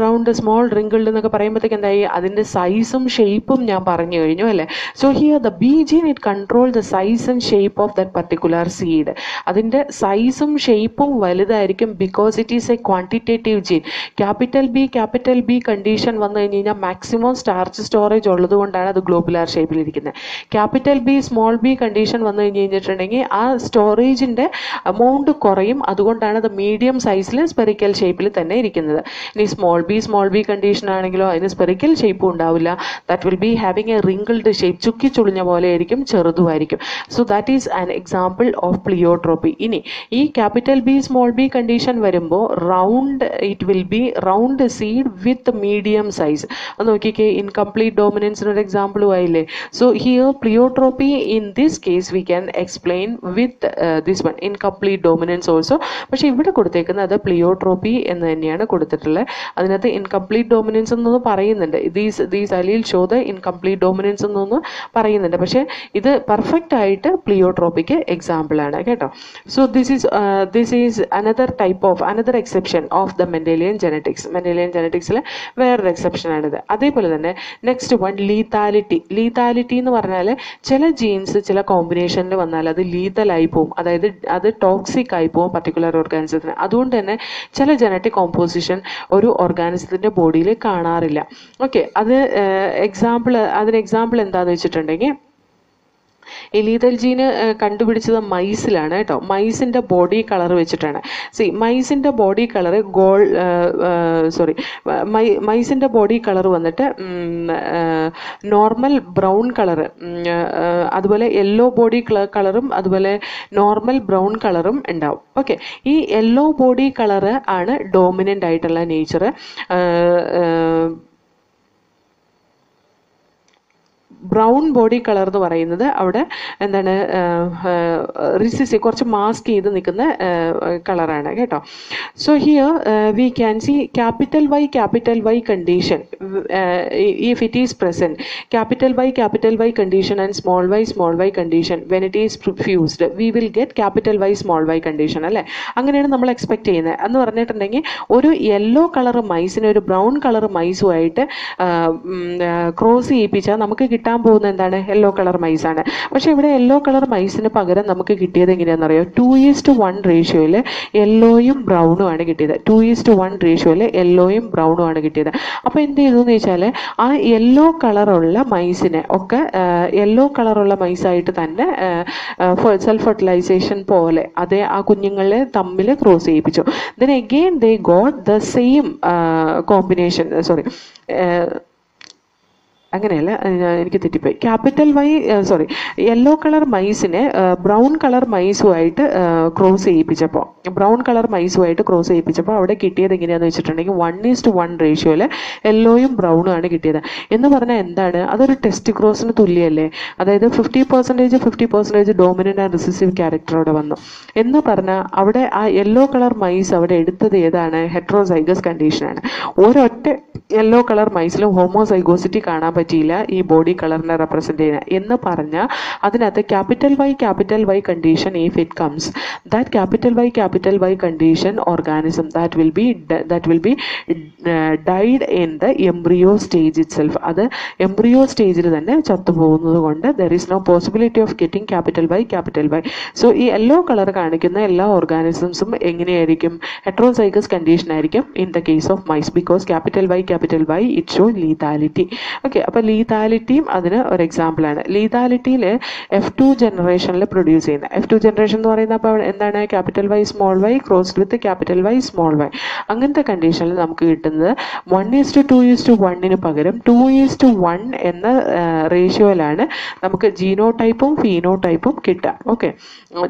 round small wrinkled എന്നൊക്കെ പറയുമ്പോഴത്തേക്ക് എന്തായി, അതിൻ്റെ സൈസും ഷേപ്പും ഞാൻ പറഞ്ഞു കഴിഞ്ഞു അല്ലേ. So here the B gene it control the size and shape of that particular seed. അതിൻ്റെ സൈസും ഷേപ്പും വലുതായിരിക്കും because it is a quantitative gene. Capital B condition വന്നു കഴിഞ്ഞ് കഴിഞ്ഞാൽ മാക്സിമം സ്റ്റാർച്ച് സ്റ്റോറേജ് ഉള്ളത് കൊണ്ടാണ് അത് ഗ്ലോബുലാർ ഷേപ്പിലിരിക്കുന്നത്. Capital B small B condition വന്നു കഴിഞ്ഞിട്ടുണ്ടെങ്കിൽ ആ സ്റ്റോറേജിൻ്റെ എമൗണ്ട് കുറയും, അതുകൊണ്ടാണ് അത് മീഡിയം സൈസിൽ സ്പെറിക്കൽ ഷേപ്പിൽ തന്നെ ഇരിക്കുന്നത്. ഇനി സ്മോൾ ബി കണ്ടീഷൻ ആണെങ്കിലോ അതിന് സ്പെറിക്കൽ ഷേപ്പും ഉണ്ടാവില്ല. That will be having a wrinkled shape, ചുക്കി ചുളിഞ്ഞ പോലെ ആയിരിക്കും, ചെറുതുമായിരിക്കും. So that is an example of pleiotropy. ഇനി ഈ capital B small B condition വരുമ്പോൾ it will be round seed with medium size. അത് നോക്കിക്കേ, ഇൻകംപ്ലീറ്റ് ഡോമിനൻസിനൊരു എക്സാമ്പിളും ആയില്ലേ. So here pleiotropy in this case we can explain with this one incomplete dominance also. പക്ഷേ ഇവിടെ കൊടുത്തേക്കുന്നത് പ്ലിയോട്രോപ്പി എന്ന് തന്നെയാണ് കൊടുത്തിട്ടുള്ളത്. അതിനകത്ത് ഇൻകംപ്ലീറ്റ് ഡോമിനൻസ് എന്നൊന്നും പറയുന്നുണ്ട്. These allele show the incomplete dominance എന്നൊന്നും പറയുന്നുണ്ട്. പക്ഷേ ഇത് പെർഫെക്റ്റ് ആയിട്ട് പ്ലിയോട്രോപ്പിക്ക് എക്സാമ്പിളാണ് കേട്ടോ. So this is another exception of the Mendelian ജെനറ്റിക്സിൽ വേറൊരു എക്സെപ്ഷനാണിത്. അതേപോലെ തന്നെ നെക്സ്റ്റ് വൺ ലീതാലിറ്റി എന്ന് പറഞ്ഞാൽ ചില ജീൻസ് ചില കോമ്പിനേഷനിൽ വന്നാൽ അത് ലീതലായി പോകും, അതായത് അത് ടോക്സിക് ആയി പോകും പർട്ടിക്കുലർ ഓർഗാനിസത്തിന്. അതുകൊണ്ട് തന്നെ ചില ജനറ്റിക് കോമ്പോസിഷൻ ഒരു ഓർഗാനിസത്തിൻ്റെ ബോഡിയിൽ കാണാറില്ല. ഓക്കെ, അതിന് എക്സാമ്പിൾ എന്താണെന്ന് വെച്ചിട്ടുണ്ടെങ്കിൽ ഈ ലീതൽ ജീന് കണ്ടുപിടിച്ചത് മൈസിലാണ് കേട്ടോ. മൈസിൻ്റെ ബോഡി കളർ വെച്ചിട്ടാണ്. മൈസിൻ്റെ ബോഡി കളറ് മൈസിൻ്റെ ബോഡി കളർ വന്നിട്ട് നോർമൽ ബ്രൗൺ കളറ്, അതുപോലെ യെല്ലോ ബോഡി കളറും അതുപോലെ നോർമൽ ബ്രൗൺ കളറും ഉണ്ടാവും. ഓക്കെ, ഈ യെല്ലോ ബോഡി കളറ് ആണ് ഡോമിനൻ്റ് ആയിട്ടുള്ള നേച്ചർ. ബ്രൗൺ ബോഡി കളർ എന്ന് പറയുന്നത് അവിടെ എന്താണ്, കുറച്ച് മാസ്ക് ചെയ്ത് നിൽക്കുന്ന കളറാണ് കേട്ടോ. So here we can see capital Y condition if it is present, capital Y condition and small Y condition when it is fused we will get capital Y small Y condition അല്ലേ. അങ്ങനെയാണ് നമ്മൾ എക്സ്പെക്ട് ചെയ്യുന്നത്. എന്ന് പറഞ്ഞിട്ടുണ്ടെങ്കിൽ ഒരു യെല്ലോ കളർ മൈസിനെ ഒരു ബ്രൗൺ കളർ മൈസുമായിട്ട് ക്രോസ് ചെയ്യിപ്പിച്ചാൽ നമുക്ക് കിട്ടാൻ പോകുന്നത് എന്താണ്, യെല്ലോ കളർ മൈസാണ്. പക്ഷേ ഇവിടെ യെല്ലോ കളർ മൈസിന് പകരം നമുക്ക് കിട്ടിയത് എങ്ങനെയാണെന്നറിയോ, 2:1 റേഷ്യോയിൽ യെല്ലോയും ബ്രൗണും ആണ് കിട്ടിയത്. 2:1 റേഷ്യോയിൽ യെല്ലോയും ബ്രൗണും ആണ് കിട്ടിയത്. അപ്പോൾ എന്ത് ചെയ്തു എന്ന് വെച്ചാൽ ആ യെല്ലോ കളറുള്ള മൈസിനെ ഒക്കെ യെല്ലോ കളറുള്ള മൈസായിട്ട് തന്നെ സെൽഫ് ഫെർട്ടിലൈസേഷൻ പോലെ അതേ ആ കുഞ്ഞുങ്ങളെ തമ്മിൽ ക്രോസ് ചെയ്യിപ്പിച്ചു. Then again they got the same combination. അങ്ങനെയല്ല, എനിക്ക് തെറ്റിപ്പോയി. യെല്ലോ കളർ മൈസിനെ ബ്രൗൺ കളർ മൈസുമായിട്ട് ക്രോസ് ചെയ്യിപ്പിച്ചപ്പോൾ അവിടെ കിട്ടിയത് എങ്ങനെയാണെന്ന് വെച്ചിട്ടുണ്ടെങ്കിൽ 1:1 റേഷ്യോയിൽ യെല്ലോയും ബ്രൗണും ആണ് കിട്ടിയത്. എന്ന് പറഞ്ഞാൽ എന്താണ്, അതൊരു ടെസ്റ്റ് ക്രോസിന് തുല്യമല്ലേ. അതായത് 50% ഡോമിനൻ്റ് ആൻഡ് റിസസീവ് ക്യാരക്ടർ അവിടെ വന്നു എന്ന് പറഞ്ഞാൽ അവിടെ ആ യെല്ലോ കളർ മൈസ് അവിടെ എടുത്തത് ഏതാണ്, ഹെട്രോസൈഗസ് കണ്ടീഷനാണ്. ഒരൊറ്റ യെല്ലോ കളർ മൈസിലും ഹോമോസൈഗോസിറ്റി കാണാൻ പറ്റിയില്ല ഈ ബോഡി കളറിനെ റെപ്രസെൻ്റ് ചെയ്യുന്ന. എന്ന് പറഞ്ഞാൽ അതിനകത്ത് capital Y condition if it comes, that capital Y condition organism that will be died in the embryo stage itself. അത് എംബ്രിയോ സ്റ്റേജിൽ തന്നെ ചത്തുപോകുന്നത് കൊണ്ട് there is no possibility of getting capital Y. So ഈ യെല്ലോ കളർ കാണിക്കുന്ന എല്ലാ ഓർഗാനിസംസും എങ്ങനെയായിരിക്കും, ഹെട്രോസൈഗസ് കണ്ടീഷൻ ആയിരിക്കും in the case of mice, because capital Y it show lethality. Okay, അപ്പോൾ ലീതാലിറ്റിയും അതിന് ഒരു എക്സാമ്പിളാണ്. ലീതാലിറ്റിയിൽ F2 ജനറേഷനിൽ പ്രൊഡ്യൂസ് ചെയ്യുന്ന F2 ജനറേഷൻ എന്ന് പറയുന്നത് അപ്പോൾ എന്താണ്? Capital Y small Y crossed with capital Y small Y. അങ്ങനത്തെ കണ്ടീഷനിൽ നമുക്ക് കിട്ടുന്നത് 1:2:1 പകരം 2:1 എന്ന റേഷ്യോയിലാണ് നമുക്ക് ജീനോടൈപ്പും ഫീനോടൈപ്പും കിട്ടുക. ഓക്കെ,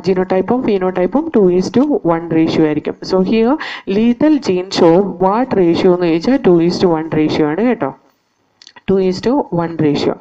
ജീനോടൈപ്പും ഫീനോടൈപ്പും 2:1 റേഷ്യോ ആയിരിക്കും. So here lethal gene show what ratio എന്ന് ചോദിച്ചാൽ 2:1 റേഷ്യോ ആണ് കേട്ടോ. 2:1 റേഷ്യോ.